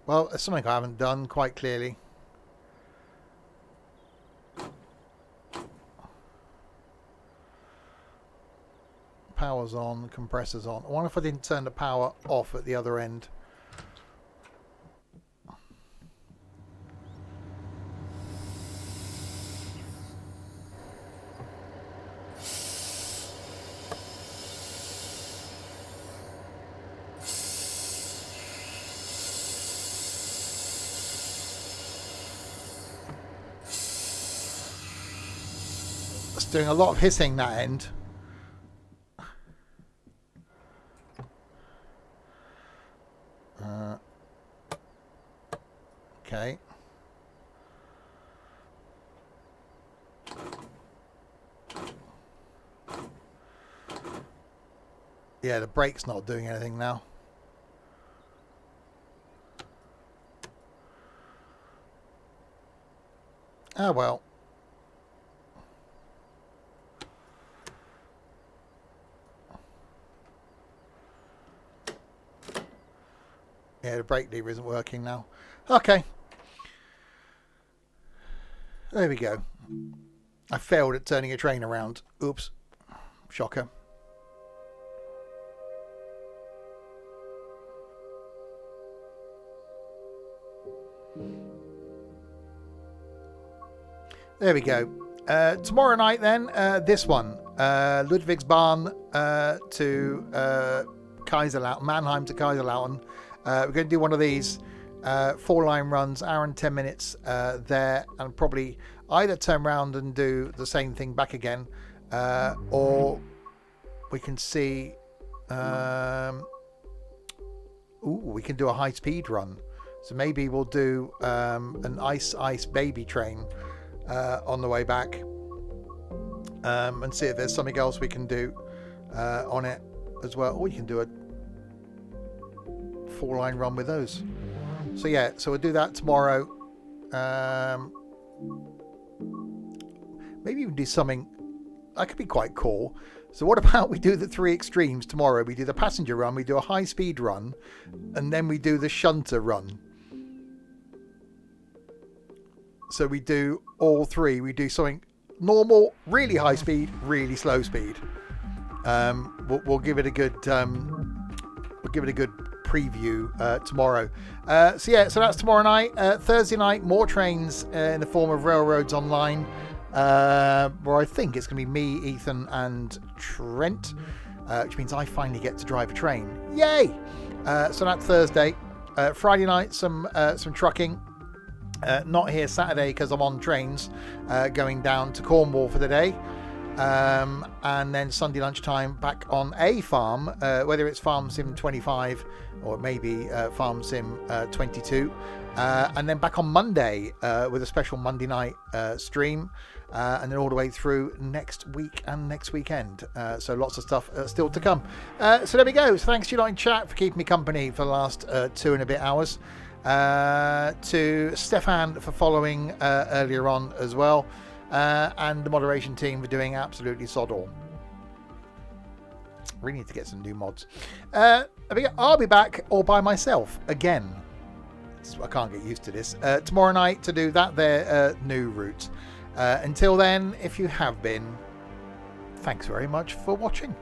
Well, it's something I haven't done quite clearly. Power's on, compressor's on. I wonder if I didn't turn the power off at the other end. It's doing a lot of hissing that end. Okay. Yeah, the brake's not doing anything now. Ah, well. Yeah, the brake lever isn't working now. Okay. There we go. I failed at turning a train around. Oops. Shocker. There we go. Tomorrow night then, this one. Ludwigsbahn to Kaiserlautern, Mannheim to Kaiserlautern. We're going to do one of these 4-line runs, hour and 10 minutes there, and probably either turn around and do the same thing back again, or we can see we can do a high-speed run. So maybe we'll do an ice baby train on the way back, and see if there's something else we can do on it as well. Or you can do a 4-line run with those. So yeah, so we'll do that tomorrow. Maybe even do something that could be quite cool. So what about we do the 3 extremes tomorrow? We do the passenger run, we do a high speed run, and then we do the shunter run. So we do all 3. We do something normal, really high speed, really slow speed. We'll give it a good preview tomorrow. So yeah, so that's tomorrow night. Thursday night, more trains in the form of Railroads Online, where I think it's going to be me, Ethan, and Trent, which means I finally get to drive a train. Yay! So that's Thursday. Friday night, some trucking. Not here Saturday because I'm on trains going down to Cornwall for the day. And then Sunday lunchtime back on a farm, whether it's Farm Sim 25 or maybe Farm Sim 22. And then back on Monday with a special Monday night stream, and then all the way through next week and next weekend. So lots of stuff still to come. So there we go. So thanks to you lot in chat for keeping me company for the last 2 and a bit hours. To Stefan for following earlier on as well. And the moderation team for doing absolutely sod all. Really need to get some new mods. I'll be back all by myself again. I can't get used to this. Tomorrow night to do that new route. Until then, if you have been, thanks very much for watching.